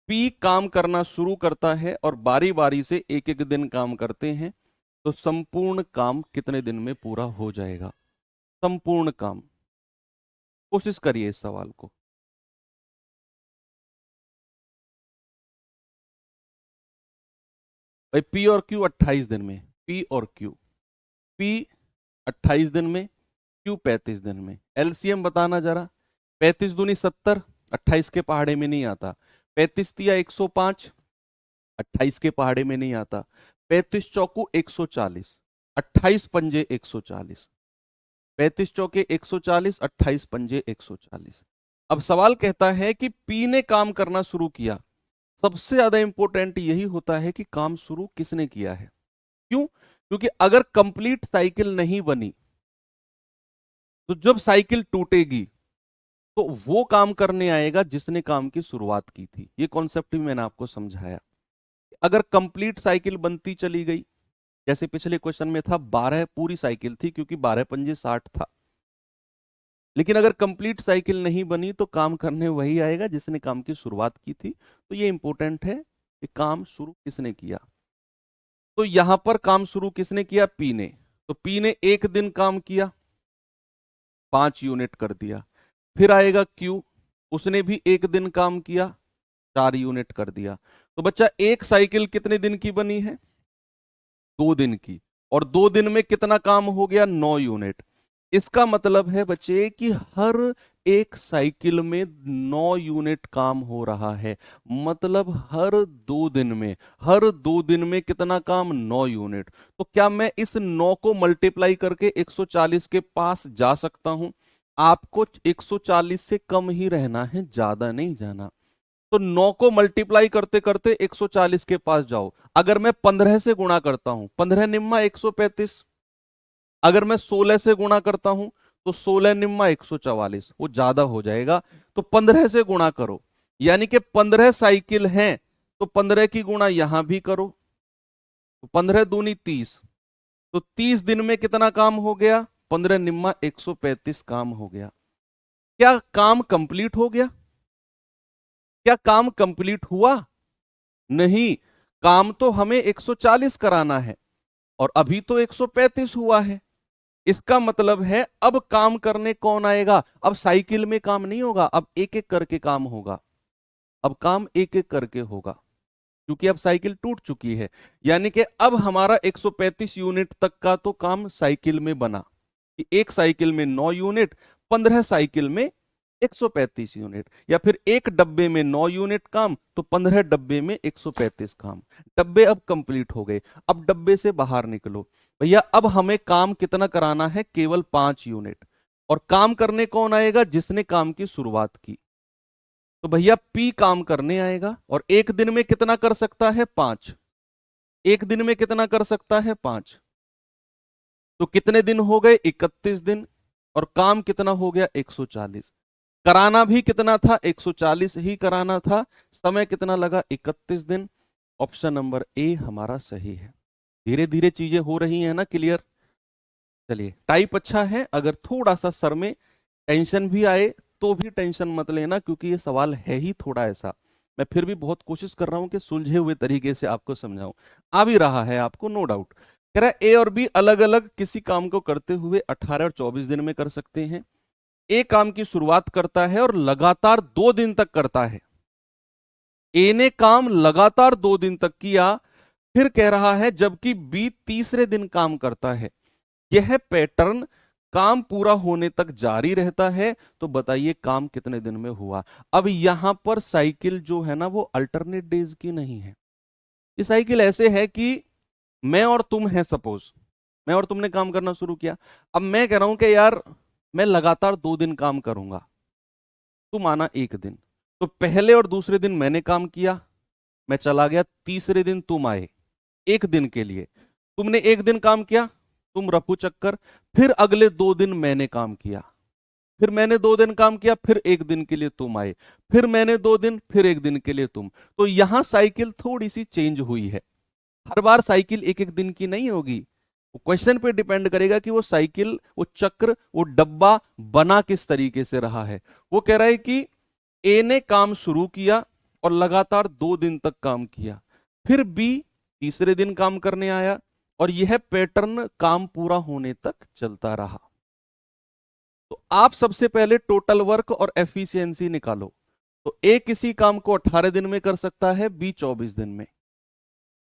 पी काम करना शुरू करता है और बारी बारी से एक एक दिन काम करते हैं, तो संपूर्ण काम कितने दिन में पूरा हो जाएगा? संपूर्ण काम। कोशिश करिए इस सवाल को। भाई पी और क्यू 28 दिन में, पी और क्यू, पी 28 दिन में, क्यू 35 दिन में। एलसीएम बताना जरा। 35 दूनी 70, 28 के पहाड़े में नहीं आता। 35 तिया 105, 28 के पहाड़े में नहीं आता। 35 चौकू 140, 28 पंजे 140, 35 चौके 140, 28 पंजे 140। अब सवाल कहता है कि पी ने काम करना शुरू किया। सबसे ज्यादा इंपॉर्टेंट यही होता है कि काम शुरू किसने किया है। क्यों? क्योंकि अगर कंप्लीट साइकिल नहीं बनी तो जब साइकिल टूटेगी तो वो काम करने आएगा जिसने काम की शुरुआत की थी। ये कॉन्सेप्ट भी मैंने आपको समझाया। अगर कंप्लीट साइकिल बनती चली गई, जैसे पिछले क्वेश्चन में था 12 पूरी साइकिल थी क्योंकि 12 पंजे 60 था, लेकिन अगर कंप्लीट साइकिल नहीं बनी तो काम करने वही आएगा जिसने काम की शुरुआत की थी। तो ये इंपॉर्टेंट है कि काम शुरू किसने किया। तो यहां पर काम शुरू किसने किया? पी ने। तो पी ने एक दिन काम किया, 5 यूनिट कर दिया। फिर आएगा क्यू, उसने भी एक दिन काम किया, 4 यूनिट कर दिया। तो बच्चा एक साइकिल कितने दिन की बनी है? 2 दिन की। और 2 दिन में कितना काम हो गया? 9 यूनिट। इसका मतलब है बच्चे कि हर एक साइकिल में 9 यूनिट काम हो रहा है। मतलब हर 2 दिन में, हर 2 दिन में कितना काम? 9 यूनिट। तो क्या मैं इस 9 को मल्टीप्लाई करके 140 के पास जा सकता हूं? आपको 140 से कम ही रहना है, ज्यादा नहीं जाना। तो 9 को मल्टीप्लाई करते करते 140 के पास जाओ। अगर मैं 15 से गुणा करता हूं, 15 निम्मा 135। अगर मैं 16 से गुणा करता हूं तो 16 निम्मा 144, वो ज्यादा हो जाएगा। तो 15 से गुणा करो, यानी कि 15 साइकिल हैं, तो 15 की गुणा यहां भी करो, तो 15 दूनी 30। तो 30 दिन में कितना काम हो गया? 15 निम्मा 135 काम हो गया। क्या काम कंप्लीट हो गया? क्या काम कंप्लीट हुआ? नहीं, काम तो हमें 140 कराना है और अभी तो 135 हुआ है। इसका मतलब है अब काम करने कौन आएगा? अब साइकिल में काम नहीं होगा, अब एक एक करके काम होगा। अब काम एक एक करके होगा, क्योंकि अब साइकिल टूट चुकी है। यानी कि अब हमारा 135 यूनिट तक का तो काम साइकिल में बना कि एक साइकिल में 9 यूनिट, 15 साइकिल में 135 यूनिट, या फिर एक डब्बे में 9 यूनिट काम तो 15 डब्बे में 135 काम। डब्बे अब कंप्लीट हो गए। अब डब्बे से बाहर निकलो भैया, अब हमें काम कितना कराना है? केवल 5 यूनिट। और काम करने कौन आएगा? जिसने काम की शुरुआत की। तो भैया पी काम करने आएगा और एक दिन में कितना कर सकता है? 5। एक दिन में कितना कर सकता है? 5। तो कितने दिन हो गए? 31 दिन। और काम कितना हो गया? 140। कराना भी कितना था? 140 ही कराना था। समय कितना लगा? 31 दिन। ऑप्शन नंबर ए हमारा सही है। धीरे धीरे चीजें हो रही हैं ना क्लियर। चलिए, टाइप अच्छा है। अगर थोड़ा सा सर में टेंशन भी आए तो भी टेंशन मत लेना, क्योंकि ये सवाल है ही थोड़ा ऐसा। मैं फिर भी बहुत कोशिश कर रहा हूं कि सुलझे हुए तरीके से आपको समझाऊं। आ भी रहा है आपको, नो डाउट। कह रहा है ए और बी अलग अलग किसी काम को करते हुए 18 और 24 दिन में कर सकते हैं। ए काम की शुरुआत करता है और लगातार 2 दिन तक करता है। ए ने काम लगातार 2 दिन तक किया, फिर कह रहा है जबकि बी तीसरे दिन काम करता है। यह पैटर्न काम पूरा होने तक जारी रहता है। तो बताइए काम कितने दिन में हुआ? अब यहां पर साइकिल जो है ना वो अल्टरनेट डेज की नहीं है। ये साइकिल ऐसे है कि मैं और तुम हैं, सपोज मैं और तुमने काम करना शुरू किया। अब मैं कह रहा हूं कि यार मैं लगातार 2 दिन काम करूंगा, तुम आना 1 दिन। तो पहले और दूसरे दिन मैंने काम किया, मैं चला गया। तीसरे दिन तुम आए 1 दिन के लिए। तुमने 1 दिन काम किया, तुम रफू चक्कर। फिर अगले 2 दिन मैंने काम किया, फिर मैंने 2 दिन काम किया, फिर 1 दिन के लिए तुम आए, फिर मैंने 2 दिन, फिर 1 दिन के लिए तुम। तो यहां साइकिल थोड़ी सी चेंज हुई है। हर बार साइकिल 1-1 दिन की नहीं होगी। वो क्वेश्चन पे डिपेंड करेगा कि वो साइकिल, वो चक्र, वो डब्बा बना किस तरीके से रहा है। वो कह रहा है कि ए ने काम शुरू किया और लगातार 2 दिन तक काम किया, फिर बी तीसरे दिन काम करने आया और यह पैटर्न काम पूरा होने तक चलता रहा। तो आप सबसे पहले टोटल वर्क और एफिशिएंसी निकालो। तो ए किसी काम को 18 दिन में कर सकता है, बी 24 दिन में।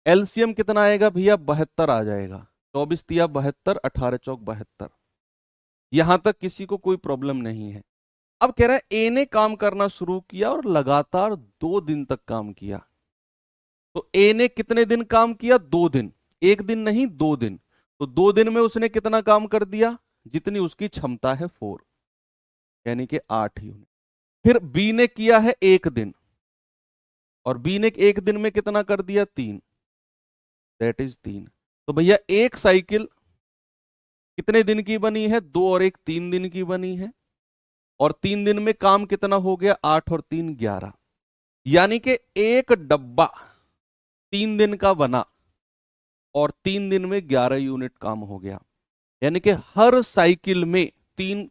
एलसीएम कितना आएगा भैया? 72 आ जाएगा। 24 तिया 72, 18 चौक 72। यहां तक किसी को कोई प्रॉब्लम नहीं है। अब कह रहा है ए ने काम करना शुरू किया और लगातार 2 दिन तक काम किया। तो ए ने कितने दिन काम किया? 2 दिन। 1 दिन नहीं, 2 दिन। तो 2 दिन में उसने कितना काम कर दिया? जितनी उसकी क्षमता है 4, यानी कि 8 यूनिट। फिर बी ने किया है 1 दिन, और बी ने 1 दिन में कितना कर दिया? 3, दैट इज 3। तो भैया एक साइकिल कितने दिन की बनी है? 2 और 1 3 दिन की बनी है। और 3 दिन में काम कितना हो गया? 8 और 3 11। यानी कि एक डब्बा 3 दिन का बना और 3 दिन में 11 यूनिट काम हो गया। यानी कि हर साइकिल में 3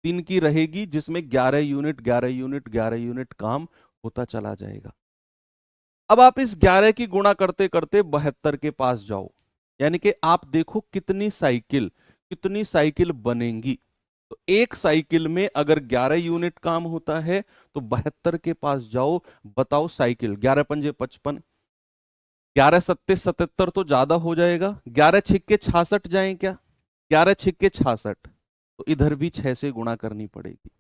दिन की रहेगी, जिसमें 11 यूनिट 11 यूनिट 11 यूनिट काम होता चला जाएगा। अब आप इस 11 की गुणा करते करते 72 के पास जाओ। यानी कि आप देखो कितनी साइकिल बनेंगी। तो एक साइकिल में अगर 11 यूनिट काम होता है तो 72 के पास जाओ, बताओ साइकिल 11 पंजे 55, 11 सत्ते 77 तो ज्यादा हो जाएगा। 11 छिक्के 66 जाए क्या? 11 छिक्के 66, तो इधर भी 6 से गुणा करनी पड़ेगी।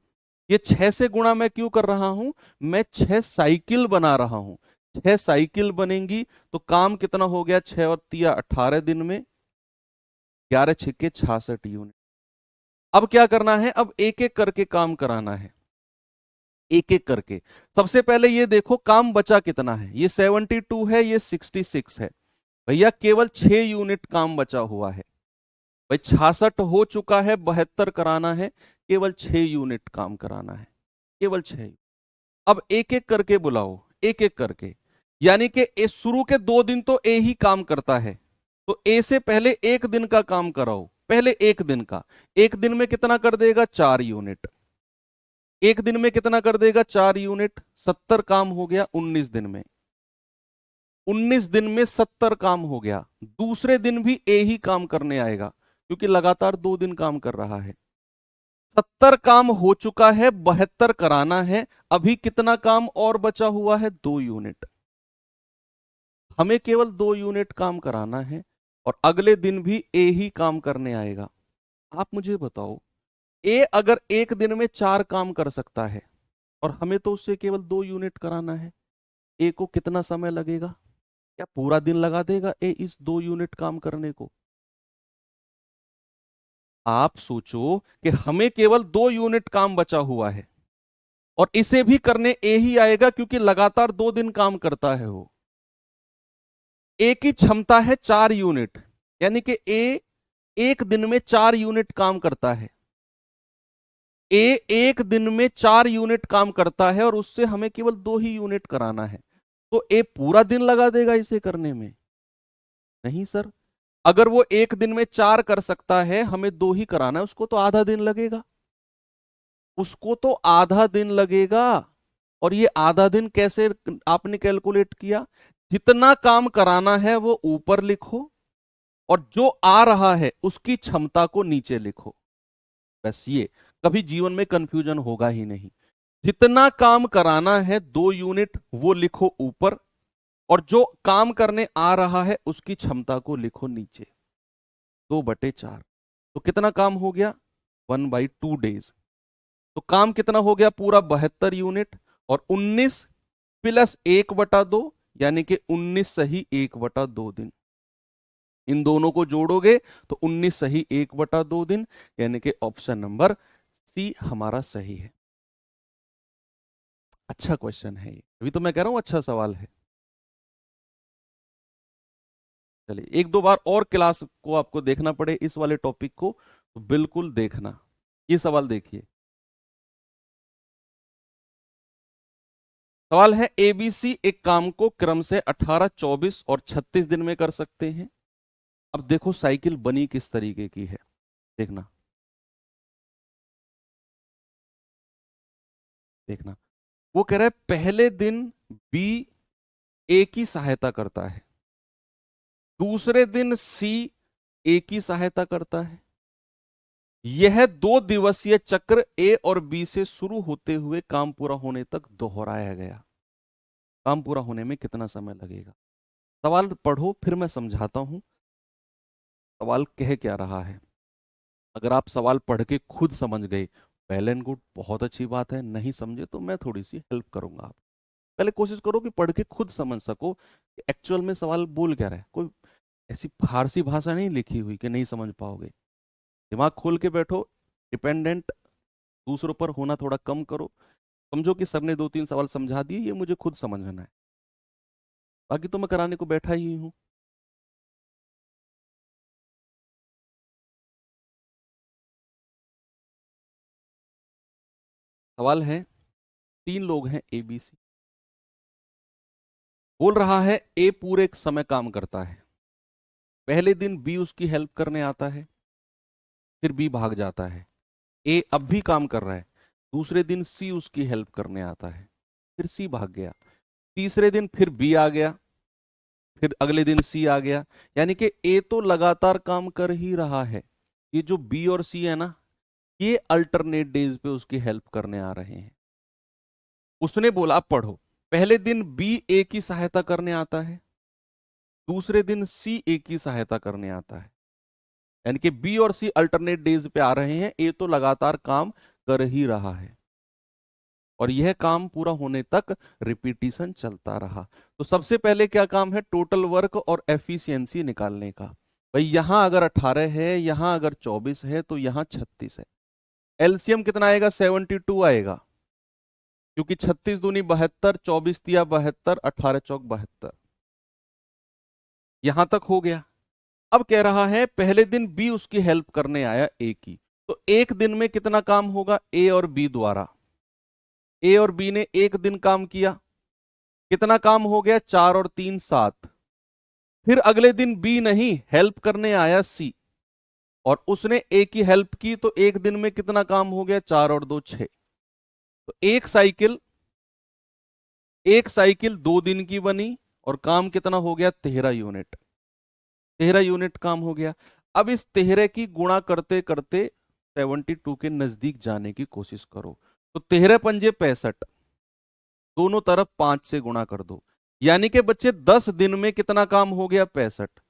ये 6 से गुणा मैं क्यों कर रहा हूं? मैं 6 साइकिल बना रहा हूं। 6 साइकिल बनेंगी तो काम कितना हो गया? 6 और 3 18 दिन में, 11 छिक्के 66 यूनिट। अब क्या करना है? अब एक एक करके काम कराना है, एक एक करके। सबसे पहले ये देखो काम बचा कितना है। ये 72 है, ये 66 है। भैया केवल 6 यूनिट काम बचा हुआ है। भाई 66 हो चुका है, 72 कराना है, केवल 6 यूनिट काम कराना है, केवल 6। अब एक एक करके बुलाओ, एक एक करके। यानी कि शुरू के 2 दिन तो ए ही काम करता है, तो ए से पहले 1 दिन का काम कराओ। पहले 1 दिन का। 1 दिन में कितना कर देगा? 4 यूनिट। 1 दिन में कितना कर देगा? 4 यूनिट। 70 काम हो गया 19 दिन में। 19 दिन में 70 काम हो गया। दूसरे दिन भी ए ही काम करने आएगा, क्योंकि लगातार 2 दिन काम कर रहा है। 70 काम हो चुका है, 72 कराना है। अभी कितना काम और बचा हुआ है? 2 यूनिट। हमें केवल 2 यूनिट काम कराना है और अगले दिन भी ए ही काम करने आएगा। आप मुझे बताओ, ए अगर एक दिन में 4 काम कर सकता है और हमें तो उससे केवल 2 यूनिट कराना है, ए को कितना समय लगेगा? क्या पूरा दिन लगा देगा ए इस 2 यूनिट काम करने को? आप सोचो कि हमें केवल 2 यूनिट काम बचा हुआ है और इसे भी करने ए ही आएगा, क्योंकि लगातार 2 दिन काम करता है वो। ए की क्षमता है 4 यूनिट, यानी कि ए एक दिन में 4 यूनिट काम करता है। ए एक दिन में 4 यूनिट काम करता है और उससे हमें केवल 2 ही यूनिट कराना है, तो ए पूरा दिन लगा देगा इसे करने में? नहीं सर। अगर वो एक दिन में 4 कर सकता है, हमें 2 ही कराना है, उसको तो आधा दिन लगेगा। उसको तो आधा दिन लगेगा। और ये आधा दिन कैसे आपने कैलकुलेट किया? जितना काम कराना है वो ऊपर लिखो और जो आ रहा है उसकी क्षमता को नीचे लिखो। बस ये, कभी जीवन में कंफ्यूजन होगा ही नहीं। जितना काम कराना है 2 यूनिट वो लिखो ऊपर, और जो काम करने आ रहा है उसकी क्षमता को लिखो नीचे। 2/4। तो कितना काम हो गया? 1/2 डेज। तो काम कितना हो गया? पूरा 72 यूनिट। और 19 प्लस 1/2, यानी कि 19 सही 1/2 दिन। इन दोनों को जोड़ोगे तो 19 सही 1/2 दिन, यानी कि ऑप्शन नंबर सी हमारा सही है। अच्छा क्वेश्चन है ये, अभी तो मैं कह रहा हूं अच्छा सवाल है। चलिए, एक दो बार और क्लास को आपको देखना पड़े इस वाले टॉपिक को, तो बिल्कुल देखना। ये सवाल देखिए। सवाल है, एबीसी एक काम को क्रम से 18, 24 और 36 दिन में कर सकते हैं। अब देखो साइकिल बनी किस तरीके की है, देखना देखना। वो कह रहा है पहले दिन बी ए की सहायता करता है, दूसरे दिन सी ए की सहायता करता है। यह 2 दिवसीय चक्र ए और बी से शुरू होते हुए काम पूरा होने तक दोहराया गया। काम पूरा होने में कितना समय लगेगा? सवाल पढ़ो फिर मैं समझाता हूं सवाल कह क्या रहा है। अगर आप सवाल पढ़ के खुद समझ गए, वेल एंड गुड, बहुत अच्छी बात है। नहीं समझे तो मैं थोड़ी सी हेल्प करूंगा आप। पहले कोशिश करो कि पढ़ के खुद समझ सको कि एक्चुअल में सवाल बोल क्या रहा है। कोई ऐसी फारसी भाषा नहीं लिखी हुई कि नहीं समझ पाओगे। दिमाग खोल के बैठो, डिपेंडेंट दूसरों पर होना थोड़ा कम करो। समझो कि सर ने 2-3 सवाल समझा दिए, ये मुझे खुद समझना है, बाकी तो मैं कराने को बैठा ही हूं। सवाल है, 3 लोग हैं ए बी सी। बोल रहा है ए पूरे समय काम करता है, पहले दिन बी उसकी हेल्प करने आता है, फिर बी भाग जाता है। ए अब भी काम कर रहा है, दूसरे दिन सी उसकी हेल्प करने आता है, फिर सी भाग गया। तीसरे दिन फिर बी आ गया, फिर अगले दिन सी आ गया। यानी कि ए तो लगातार काम कर ही रहा है। ये जो बी और सी है ना, ये अल्टरनेट डेज पे उसकी हेल्प करने आ रहे हैं। उसने बोला, अब पढ़ो, पहले दिन बी ए की सहायता करने आता है, दूसरे दिन सी ए की सहायता करने आता है। यानी कि बी और सी अल्टरनेट डेज पे आ रहे हैं, ए तो लगातार काम कर ही रहा है और यह काम पूरा होने तक रिपीटिशन चलता रहा। तो सबसे पहले क्या काम है? टोटल वर्क और एफिशिएंसी निकालने का। भाई यहां अगर 18 है, यहां अगर 24 है, तो यहां 36 है। एलसीएम कितना आएगा? 72 आएगा, क्योंकि 36 दूनी 72, 24 तिया 72, 18 चौक 72। यहां तक हो गया। अब कह रहा है पहले दिन बी उसकी हेल्प करने आया ए की, तो एक दिन में कितना काम होगा ए और बी द्वारा? ए और बी ने एक दिन काम किया, कितना काम हो गया? 4 और 3 7। फिर अगले दिन बी नहीं, हेल्प करने आया सी और उसने ए की हेल्प की, तो एक दिन में कितना काम हो गया? 4 और 2 6। तो एक साइकिल 2 दिन की बनी और काम कितना हो गया? 13 यूनिट। 13 यूनिट काम हो गया। अब इस 13 की गुणा करते करते 72 के नजदीक जाने की कोशिश करो। तो 13 पंजे 65, दोनों तरफ 5 से गुणा कर दो। यानी कि बच्चे 10 दिन में कितना काम हो गया? 65।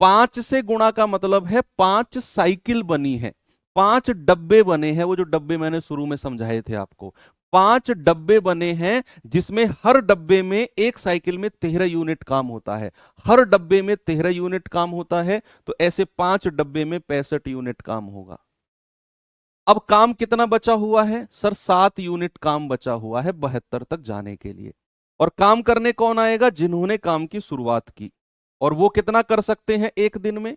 5 से गुणा का मतलब है 5 साइकिल बनी है, 5 डब्बे बने हैं, वो जो डब्बे मैंने शुरू में समझाए थे आपको। 5 डब्बे बने हैं जिसमें हर डब्बे में एक साइकिल में 13 यूनिट काम होता है। हर डब्बे में 13 यूनिट काम होता है, तो ऐसे 5 डब्बे में 65 यूनिट काम होगा। अब काम कितना बचा हुआ है सर? 7 यूनिट काम बचा हुआ है 72 तक जाने के लिए। और काम करने कौन आएगा? जिन्होंने काम की शुरुआत की। और वो कितना कर सकते हैं एक दिन में?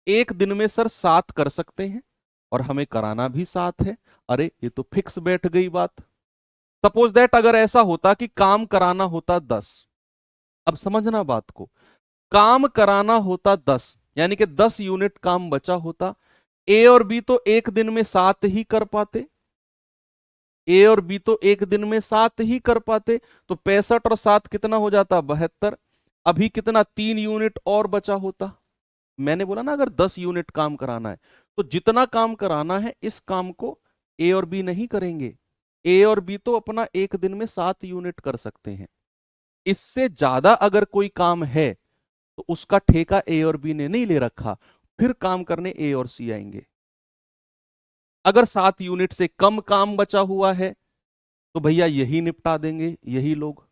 एक दिन में सर 7 कर सकते हैं, और हमें कराना भी 7 है। अरे ये तो फिक्स बैठ गई बात। सपोज दैट अगर ऐसा होता कि काम कराना होता 10, अब समझना बात को, काम कराना होता 10 यानी कि 10 यूनिट काम बचा होता। ए और बी तो एक दिन में 7 ही कर पाते, ए और बी तो एक दिन में 7 ही कर पाते, तो 65 और 7 कितना हो जाता? 72। अभी कितना 3 यूनिट और बचा होता। मैंने बोला ना अगर 10 यूनिट काम कराना है, तो जितना काम कराना है इस काम को ए और बी नहीं करेंगे। ए और बी तो अपना एक दिन में 7 यूनिट कर सकते हैं। इससे ज्यादा अगर कोई काम है तो उसका ठेका ए और बी ने नहीं ले रखा, फिर काम करने ए और सी आएंगे। अगर 7 यूनिट से कम काम बचा हुआ है तो भैया यही निपटा देंगे यही लोग।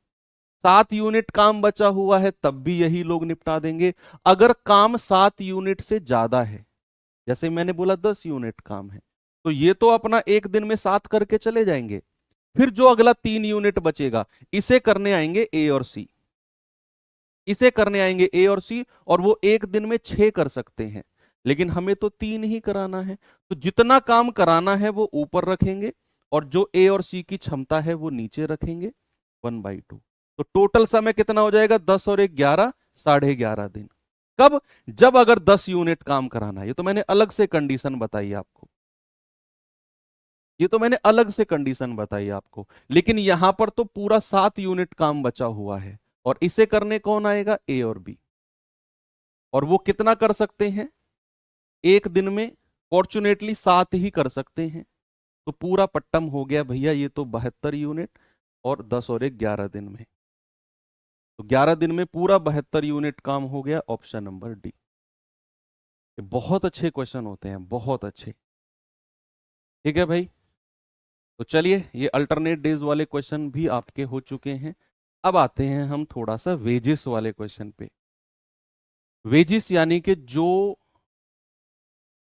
7 यूनिट काम बचा हुआ है तब भी यही लोग निपटा देंगे। अगर काम 7 यूनिट से ज्यादा है, जैसे मैंने बोला 10 यूनिट काम है, तो ये तो अपना एक दिन में 7 करके चले जाएंगे। फिर जो अगला 3 यूनिट बचेगा, इसे करने आएंगे ए और सी, इसे करने आएंगे ए और सी, और वो एक दिन में 6 कर सकते हैं। लेकिन हमें तो 3 ही कराना है, तो जितना काम कराना है वो ऊपर रखेंगे, और जो ए और सी की क्षमता है वो नीचे रखेंगे 1/2। तो टोटल समय कितना हो जाएगा? 10 और 1 11, 11.5 दिन। कब? जब अगर 10 यूनिट काम कराना है। ये तो मैंने अलग से कंडीशन बताई आपको, ये तो मैंने अलग से कंडीशन बताई आपको। लेकिन यहां पर तो पूरा 7 यूनिट काम बचा हुआ है, और इसे करने कौन आएगा? ए और बी। और वो कितना कर सकते हैं एक दिन में? फॉर्चुनेटली 7 ही कर सकते हैं। तो पूरा पट्टम हो गया भैया, ये तो 72 यूनिट, और 10 और 1 11 दिन में। तो 11 दिन में पूरा 72 यूनिट काम हो गया। Option number D. ये बहुत अच्छे क्वेश्चन होते हैं, बहुत अच्छे। ठीक है भाई, तो चलिए ये अल्टरनेट डेज वाले क्वेश्चन भी आपके हो चुके हैं। अब आते हैं हम थोड़ा सा वेजिस वाले क्वेश्चन पे। वेजिस यानी कि जो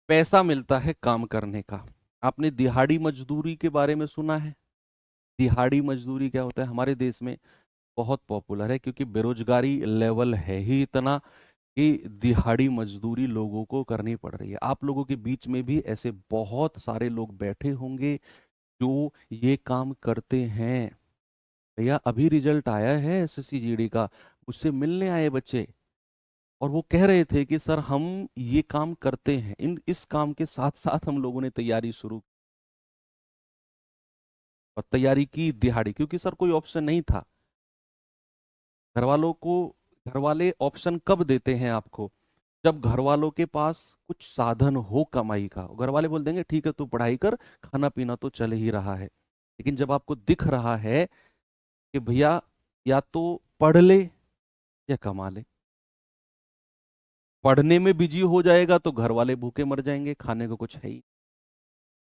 पैसा मिलता है काम करने का। आपने दिहाड़ी मजदूरी के बारे में सुना है? दिहाड़ी मजदूरी क्या होता है? हमारे देश में बहुत पॉपुलर है, क्योंकि बेरोजगारी लेवल है ही इतना कि दिहाड़ी मजदूरी लोगों को करनी पड़ रही है। आप लोगों के बीच में भी ऐसे बहुत सारे लोग बैठे होंगे जो ये काम करते हैं। भैया अभी रिजल्ट आया है एसएससी जीडी का, मुझसे मिलने आए बच्चे, और वो कह रहे थे कि सर हम ये काम करते हैं, इस काम के साथ साथ हम लोगों ने तैयारी शुरू और तैयारी की दिहाड़ी, क्योंकि सर कोई ऑप्शन नहीं था। घर वालों को, घर वाले ऑप्शन कब देते हैं आपको? जब घर वालों के पास कुछ साधन हो कमाई का। घर वाले बोल देंगे ठीक है तू पढ़ाई कर, खाना पीना तो चल ही रहा है। लेकिन जब आपको दिख रहा है कि भैया या तो पढ़ ले या कमा ले, पढ़ने में बिजी हो जाएगा तो घर वाले भूखे मर जाएंगे, खाने को कुछ है ही,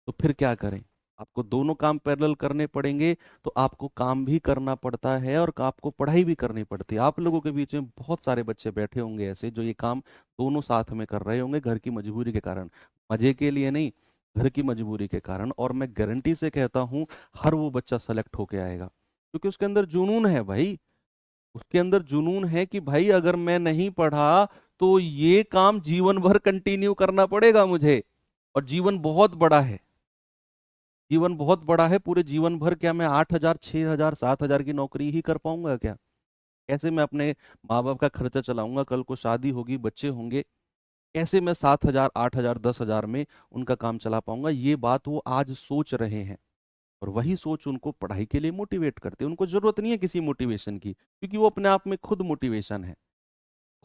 तो फिर क्या करें? आपको दोनों काम पैरेलल करने पड़ेंगे। तो आपको काम भी करना पड़ता है और आपको पढ़ाई भी करनी पड़ती है। आप लोगों के बीच में बहुत सारे बच्चे बैठे होंगे ऐसे जो ये काम दोनों साथ में कर रहे होंगे, घर की मजबूरी के कारण, मजे के लिए नहीं, घर की मजबूरी के कारण। और मैं गारंटी से कहता हूँ हर वो बच्चा सेलेक्ट होके आएगा, क्योंकि उसके अंदर जुनून है भाई। उसके अंदर जुनून है कि भाई अगर मैं नहीं पढ़ा तो ये काम जीवन भर कंटिन्यू करना पड़ेगा मुझे। और जीवन बहुत बड़ा है, जीवन बहुत बड़ा है। पूरे जीवन भर क्या मैं 8,000 6,000 7,000 की नौकरी ही कर पाऊंगा क्या? कैसे मैं अपने माँ बाप का खर्चा चलाऊंगा? कल को शादी होगी, बच्चे होंगे, कैसे मैं 7,000 8,000 10,000 में उनका काम चला पाऊंगा? ये बात वो आज सोच रहे हैं, और वही सोच उनको पढ़ाई के लिए मोटिवेट करते हैं। उनको जरूरत नहीं है किसी मोटिवेशन की, क्योंकि वो अपने आप में खुद मोटिवेशन है,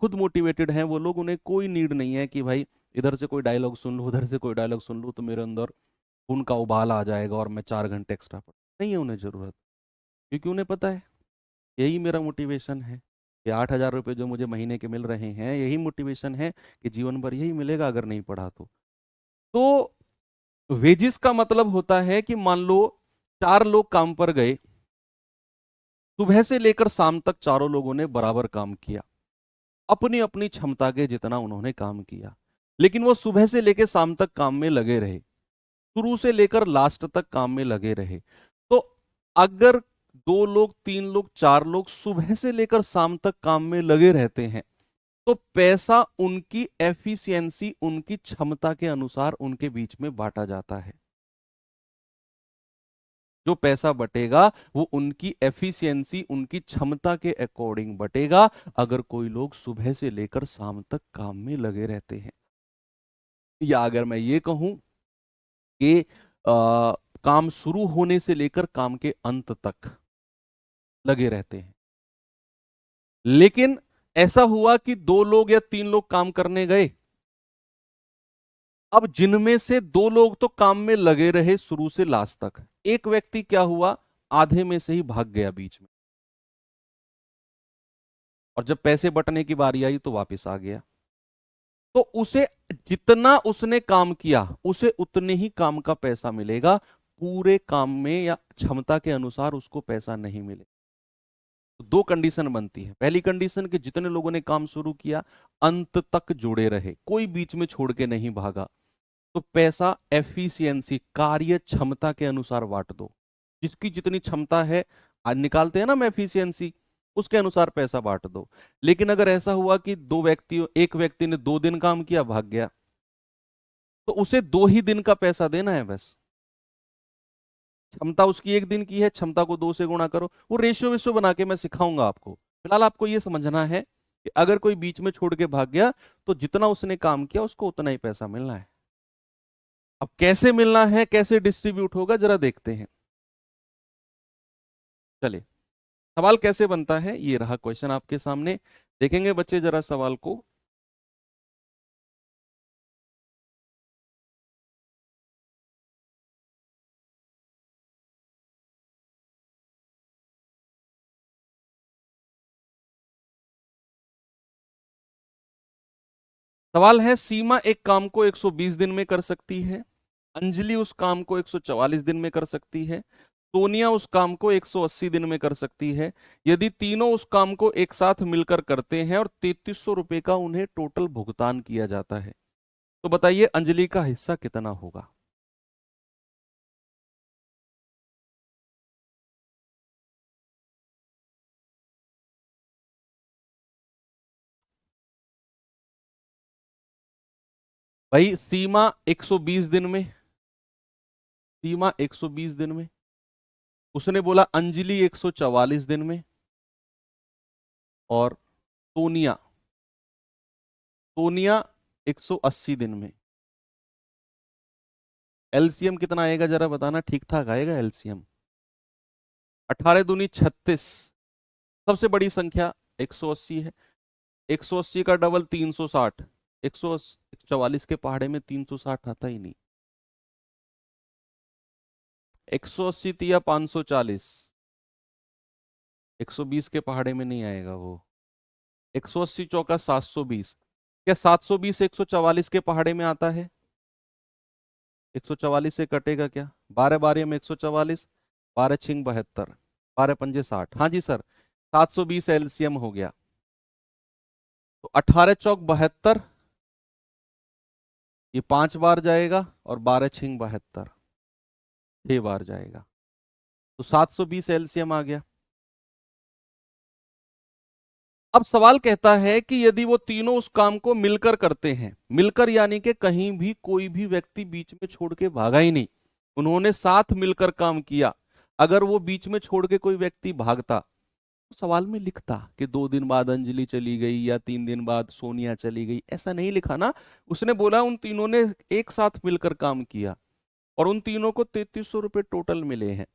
खुद मोटिवेटेड हैं वो लोग। उन्हें कोई नीड नहीं है कि भाई इधर से कोई डायलॉग सुन लूँ, उधर से कोई डायलॉग सुन लूँ तो मेरे अंदर खून का उबाल आ जाएगा और मैं 4 घंटे एक्स्ट्रा पढ़, नहीं है उन्हें जरूरत। क्योंकि उन्हें पता है यही मेरा मोटिवेशन है। ये 8,000 रुपये जो मुझे महीने के मिल रहे हैं, यही मोटिवेशन है कि जीवन भर यही मिलेगा अगर नहीं पढ़ा तो वेजिस का मतलब होता है कि मान लो 4 लोग काम पर गए, सुबह से लेकर शाम तक चारों लोगों ने बराबर काम किया, अपनी अपनी क्षमता के जितना उन्होंने काम किया, लेकिन वो सुबह से लेकर शाम तक काम में लगे रहे, शुरू से लेकर लास्ट तक काम में लगे रहे। तो अगर 2 लोग, 3 लोग, 4 लोग सुबह से लेकर शाम तक काम में लगे रहते हैं तो पैसा उनकी एफिशिएंसी, उनकी क्षमता के अनुसार उनके बीच में बांटा जाता है। जो पैसा बटेगा वो उनकी एफिशिएंसी, उनकी क्षमता के अकॉर्डिंग बटेगा। अगर कोई लोग सुबह से लेकर शाम तक काम में लगे रहते हैं, या अगर मैं ये कहूं कि काम शुरू होने से लेकर काम के अंत तक लगे रहते हैं, लेकिन ऐसा हुआ कि 2 लोग या 3 लोग काम करने गए, अब जिनमें से 2 लोग तो काम में लगे रहे शुरू से लास्ट तक, एक व्यक्ति क्या हुआ, आधे में से ही भाग गया बीच में, और जब पैसे बंटने की बारी आई तो वापस आ गया। तो उसे जितना उसने काम किया उसे उतने ही काम का पैसा मिलेगा, पूरे काम में या क्षमता के अनुसार उसको पैसा नहीं मिले। तो 2 कंडीशन बनती है। पहली कंडीशन कि जितने लोगों ने काम शुरू किया अंत तक जुड़े रहे, कोई बीच में छोड़ के नहीं भागा, तो पैसा एफिशिएंसी, कार्य क्षमता के अनुसार बांट दो। जिसकी जितनी क्षमता है, आज निकालते हैं ना हम एफिशिएंसी, उसके अनुसार पैसा बांट दो। लेकिन अगर ऐसा हुआ कि एक व्यक्ति ने 2 दिन काम किया, भाग गया, तो उसे 2 ही दिन का पैसा देना है बस। क्षमता उसकी 1 दिन की है, क्षमता को 2 से गुणा करो। वो रेशियो वेशियो बना के मैं सिखाऊंगा आपको। फिलहाल आपको ये समझना है कि अगर कोई बीच में छोड़ के भाग गया तो जितना उसने काम किया उसको उतना ही पैसा मिलना है। अब कैसे मिलना है, कैसे डिस्ट्रीब्यूट होगा, जरा देखते हैं। चलिए, सवाल कैसे बनता है, ये रहा क्वेश्चन आपके सामने। देखेंगे बच्चे जरा सवाल को। सवाल है, सीमा एक काम को 120 दिन में कर सकती है, अंजलि उस काम को 144 दिन में कर सकती है, सोनिया उस काम को 180 दिन में कर सकती है। यदि तीनों उस काम को एक साथ मिलकर करते हैं और 3300 रुपए का उन्हें टोटल भुगतान किया जाता है, तो बताइए अंजलि का हिस्सा कितना होगा। भाई सीमा 120 दिन में, सीमा 120 दिन में, उसने बोला अंजलि 144 दिन में, और सोनिया, सोनिया 180 दिन में। एलसीएम कितना आएगा जरा बताना, ठीक ठाक आएगा एलसीएम। 18 दूनी 36, सबसे बड़ी संख्या 180 है, 180 का डबल 360, 144 के पहाड़े में 360 आता ही नहीं। 180 तिया 540, 120 के पहाड़े में नहीं आएगा वो। 180 चौका 720, क्या 720 144 के पहाड़े में आता है? 144 से कटेगा क्या, 12 12 में 144, 12 छिंग 72, 12 पंजे 60। हाँ जी सर, 720 एलसीएम हो गया। तो 18 चौक 72, ये 5 बार जाएगा, और 12 छिंग 72, 6 बार जाएगा। तो 720 एलसीएम आ गया। अब सवाल कहता है कि यदि वो तीनों उस काम को मिलकर करते हैं, मिलकर यानी कि कहीं भी कोई भी व्यक्ति बीच में छोड़ के भागा ही नहीं, उन्होंने साथ मिलकर काम किया। अगर वो बीच में छोड़ के कोई व्यक्ति भागता तो सवाल में लिखता कि 2 दिन बाद अंजलि चली गई या 3 दिन बाद सोनिया चली गई, ऐसा नहीं लिखा ना। उसने बोला उन तीनों ने एक साथ मिलकर काम किया और उन तीनों को 3300 रुपये टोटल मिले हैं।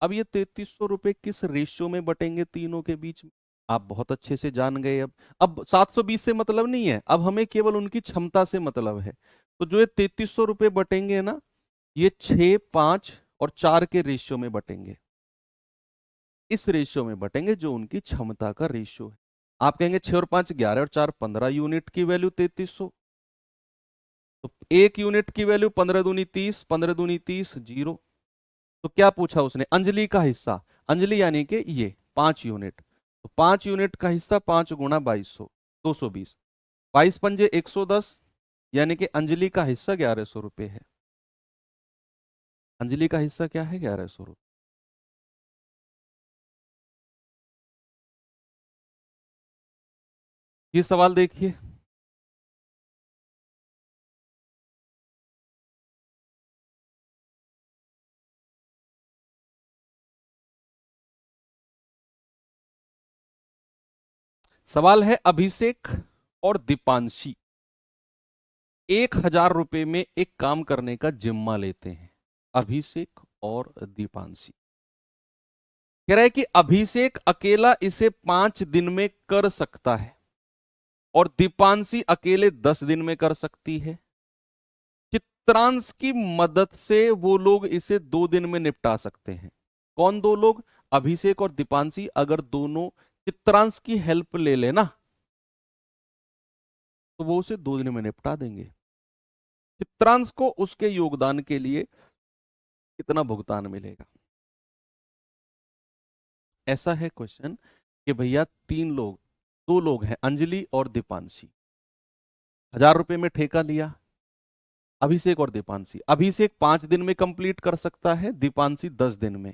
अब ये 3300 रुपये किस रेशियो में बटेंगे तीनों के बीच में, आप बहुत अच्छे से जान गए। अब 720 से मतलब नहीं है, अब हमें केवल उनकी क्षमता से मतलब है। तो जो ये 3300 रुपये बटेंगे ना, ये 6, 5 और 4 के रेशियो में बटेंगे। इस रेशियो में बटेंगे जो उनकी क्षमता का रेशियो है। आप कहेंगे 6 और 5 11 और 4 15 यूनिट की वैल्यू 3300, तो 1 यूनिट की वैल्यू 15 दूनी 30, 15 दूनी 30, 0। तो क्या पूछा उसने? अंजलि का हिस्सा। अंजलि यानी कि ये 5 यूनिट, तो 5 यूनिट का हिस्सा 5 गुणा 2200, 220। 22 पंजे 110, यानी कि अंजलि का हिस्सा 1100 रुपये है। अंजलि का हिस्सा क्या है? 1100 रुपये। ये सवाल देखिए, सवाल है अभिषेक और दीपांशी 1000 रुपये में एक काम करने का जिम्मा लेते हैं। अभिषेक और दीपांशी, कह रहा है कि अभिषेक अकेला इसे 5 दिन में कर सकता है और दीपांशी अकेले 10 दिन में कर सकती है। चित्रांश की मदद से वो लोग इसे 2 दिन में निपटा सकते हैं। कौन दो लोग? अभिषेक और दीपांशी। अगर दोनों चित्रांश की हेल्प ले लेना तो वो उसे 2 दिन में निपटा देंगे। चित्रांश को उसके योगदान के लिए कितना भुगतान मिलेगा? ऐसा है क्वेश्चन कि भैया 3 लोग, 2 लोग हैं, अंजलि और दीपांशी। 1000 रुपये में ठेका लिया, अभिषेक और दीपांशी। अभिषेक 5 दिन में कंप्लीट कर सकता है, दीपांशी 10 दिन में।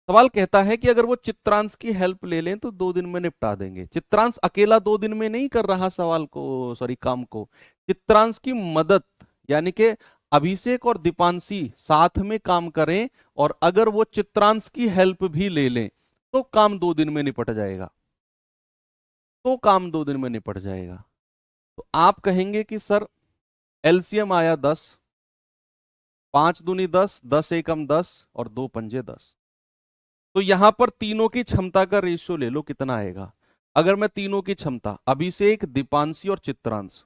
सवाल कहता है कि अगर वो चित्रांश की हेल्प ले लें तो 2 दिन में निपटा देंगे। चित्रांश अकेला 2 दिन में नहीं कर रहा सवाल को, सॉरी, काम को। चित्रांश की मदद, यानी कि अभिषेक और दीपांशी साथ में काम करें और अगर वो चित्रांश की हेल्प भी ले लें तो काम 2 दिन में निपट जाएगा। तो काम 2 दिन में निपट जाएगा। तो आप कहेंगे कि सर एलसीएम आया 10, 5 दूनी 10, 10 एकम 10 और 2 पंजे 10। तो यहां पर तीनों की क्षमता का रेशियो ले लो, कितना आएगा? अगर मैं तीनों की क्षमता, अभिषेक, दीपांशी और चित्रांश,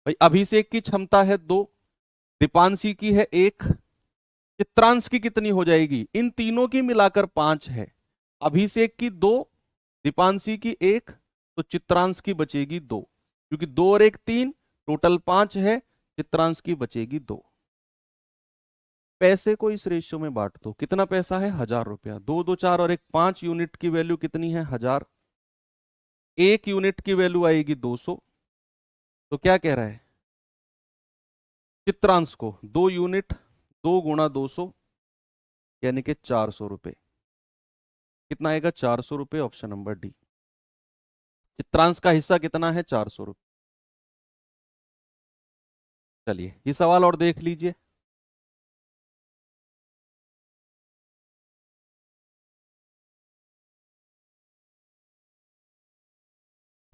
भाई अभिषेक की क्षमता है 2, दीपांशी की है 1, चित्रांश की कितनी हो जाएगी? इन तीनों की मिलाकर 5 है। अभिषेक की 2, दीपांशी की 1, तो चित्रांश की बचेगी 2, क्योंकि 2 और 1 3, टोटल 5 है, चित्रांश की बचेगी 2। पैसे को इस रेशियो में बांट दो। कितना पैसा है? 1000 रुपया। 2 2 4 और 1 5, यूनिट की वैल्यू कितनी है? 1000। 1 यूनिट की वैल्यू आएगी 200। तो क्या कह रहा है? चित्रांश को 2 यूनिट, 2 गुणा 200, यानी कि 400 रुपये। कितना आएगा? 400 रुपये, ऑप्शन नंबर डी। चित्रांश का हिस्सा कितना है? 400 रुपये। चलिए ये सवाल और देख लीजिए।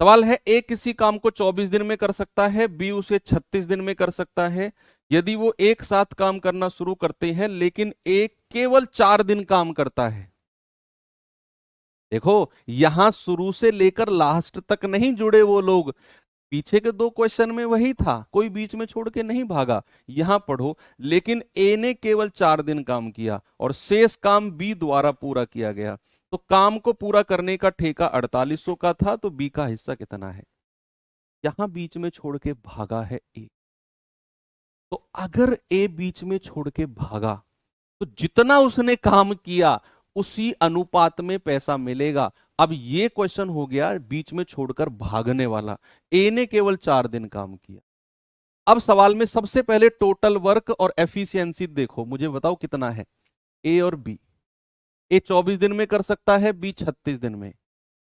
सवाल है ए किसी काम को 24 दिन में कर सकता है, बी उसे 36 दिन में कर सकता है। यदि वो एक साथ काम करना शुरू करते हैं लेकिन ए केवल 4 दिन काम करता है। देखो यहां शुरू से लेकर लास्ट तक नहीं जुड़े वो लोग, पीछे के 2 क्वेश्चन में वही था, कोई बीच में छोड़ के नहीं भागा। यहां पढ़ो, लेकिन ए ने केवल 4 दिन काम किया और शेष काम बी द्वारा पूरा किया गया। तो काम को पूरा करने का ठेका 4800 का था, तो बी का हिस्सा कितना है? यहां बीच में छोड़ के भागा है ए। तो अगर ए बीच में छोड़ के भागा तो जितना उसने काम किया उसी अनुपात में पैसा मिलेगा। अब ये क्वेश्चन हो गया बीच में छोड़कर भागने वाला। ए ने केवल 4 दिन काम किया। अब सवाल में सबसे पहले टोटल वर्क और एफिशिएंसी देखो, मुझे बताओ कितना है? ए और बी। ए 24 दिन में कर सकता है, बी 36 दिन में।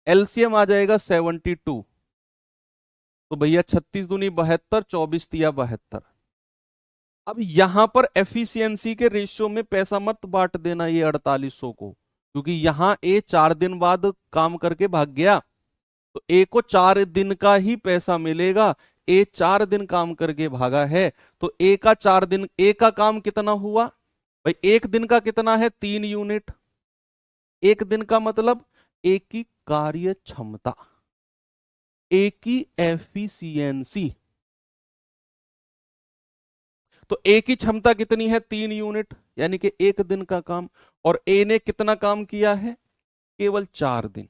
एलसीएम आ जाएगा 72। तो भैया 36 दूनी 72, 24 तिया 72। अब यहां पर एफिशिएंसी के रेशियो में पैसा मत बांट देना ये 4800 को, क्योंकि यहां ए 4 दिन बाद काम करके भाग गया, तो ए को 4 दिन का ही पैसा मिलेगा। ए 4 दिन काम करके भागा है, तो ए का 4 दिन, ए का काम कितना हुआ भाई? 1 दिन का कितना है? 3 यूनिट। 1 दिन का मतलब ए की कार्य क्षमता, ए की एफिशिएंसी। तो ए की क्षमता कितनी है? 3 यूनिट, यानी कि 1 दिन का काम। और ए ने कितना काम किया है? केवल 4 दिन।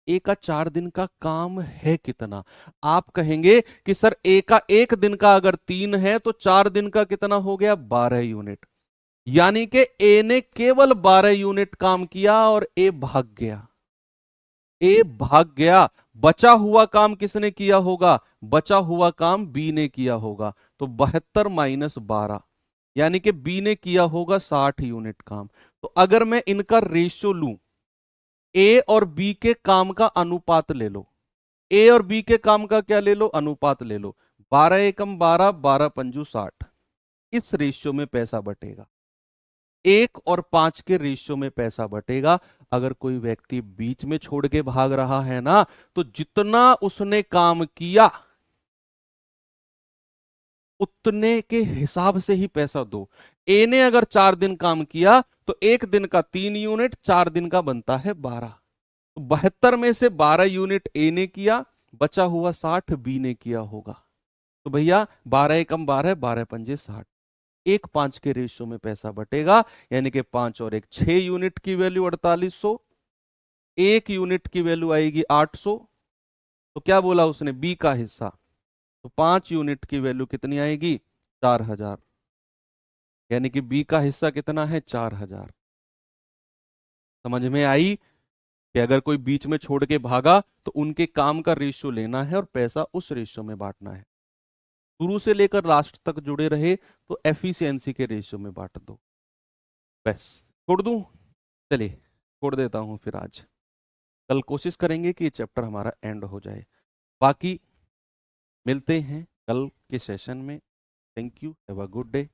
ए का 4 दिन का काम है कितना? आप कहेंगे कि सर ए का 1 दिन का अगर 3 है तो 4 दिन का कितना हो गया? 12 यूनिट। यानी कि ए ने केवल 12 यूनिट काम किया और ए भाग गया। ए भाग गया, बचा हुआ काम किसने किया होगा? बचा हुआ काम बी ने किया होगा। तो 72 माइनस 12, यानी कि बी ने किया होगा 60 यूनिट काम। तो अगर मैं इनका रेशियो लूं, ए और बी के काम का अनुपात ले लो। ए और बी के काम का क्या ले लो? अनुपात ले लो। 12 एकम 12, 12 पंजू 60। इस रेशियो में पैसा बटेगा, 1 और 5 के रेशियो में पैसा बटेगा। अगर कोई व्यक्ति बीच में छोड़ के भाग रहा है ना, तो जितना उसने काम किया उतने के हिसाब से ही पैसा दो। ए ने अगर 4 दिन काम किया तो 1 दिन का 3 यूनिट, 4 दिन का बनता है 12। तो 72 में से 12 यूनिट ए ने किया, बचा हुआ 60 बी ने किया होगा। तो भैया 12 एकम 12, 12 पंजे 60, 1-5 के रेशियो में पैसा बटेगा। यानी कि 5 और 1 6 यूनिट की वैल्यू 4800, 1 यूनिट की वैल्यू आएगी 800। तो क्या बोला उसने? बी का हिस्सा। तो 5 यूनिट की वैल्यू कितनी आएगी? 4000। यानी कि बी का हिस्सा कितना है? 4000। समझ में आई कि अगर कोई बीच में छोड़ के भागा तो उनके काम का रेशियो लेना है और पैसा उस रेशियो में बांटना है। शुरू से लेकर लास्ट तक जुड़े रहे तो एफिशिएंसी के रेशियो में बांट दो। बस छोड़ दूं? चलिए छोड़ देता हूं फिर आज। कल कोशिश करेंगे कि ये चैप्टर हमारा एंड हो जाए। बाकी मिलते हैं कल के सेशन में। Thank you, have a good day.